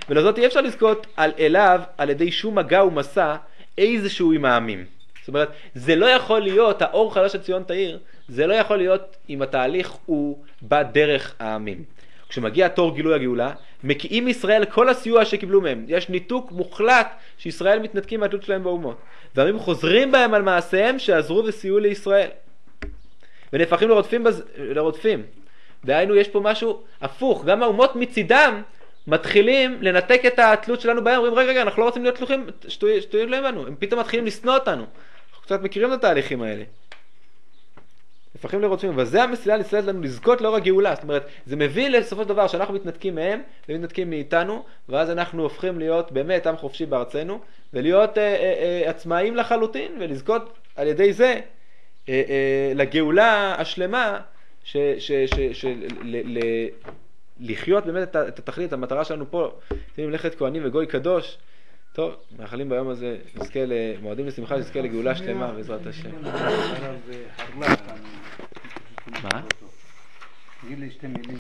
ולזאת אי אפשר לזכות אליו על ידי שום מגע ומסע איזשהו עם העמים. זאת אומרת, זה לא יכול להיות, האור חדש של ציון תאיר, זה לא יכול להיות אם התהליך הוא בדרך העמים. כשמגיע תור גילוי הגאולה, מקיאים ישראל כל הסיוע שקיבלו מהם. יש ניתוק מוחלט שישראל מתנתקים מהתלות שלהם באומות. והעמים חוזרים בהם על מעשיהם שעזרו וסייעו לישראל. ונהפכים לרודפים. דהיינו, יש פה משהו הפוך. גם האומות מצידם מתחילים לנתק את התלות שלנו בהם. אומרים, רגע, אנחנו לא רוצים להיות תלויים, שטויים להם לנו. הם פתאום מתחילים לשנוא אותנו. אנחנו קצת מכירים את התהליכים האלה. הופכים לרודפים, וזה המסילה נסללת לנו לזכות לאור הגאולה. זאת אומרת, זה מביא לסופו של דבר שאנחנו מתנתקים מהם, ומתנתקים מאיתנו, ואז אנחנו הופכים להיות באמת עם חופשי בארצנו, ולהיות עצמאיים לחלוטין, ולזכות על ידי זה לגאולה השלמה, לחיות באמת את התכלית, המטרה שלנו פה, מלאכת כהנים וגוי קדוש. טוב, מאחלים ביום הזה, נזכה למועדים לשמחה, נזכה לגאולה שלמה בעזרת השם. מה? תגיד לי שתי מילים.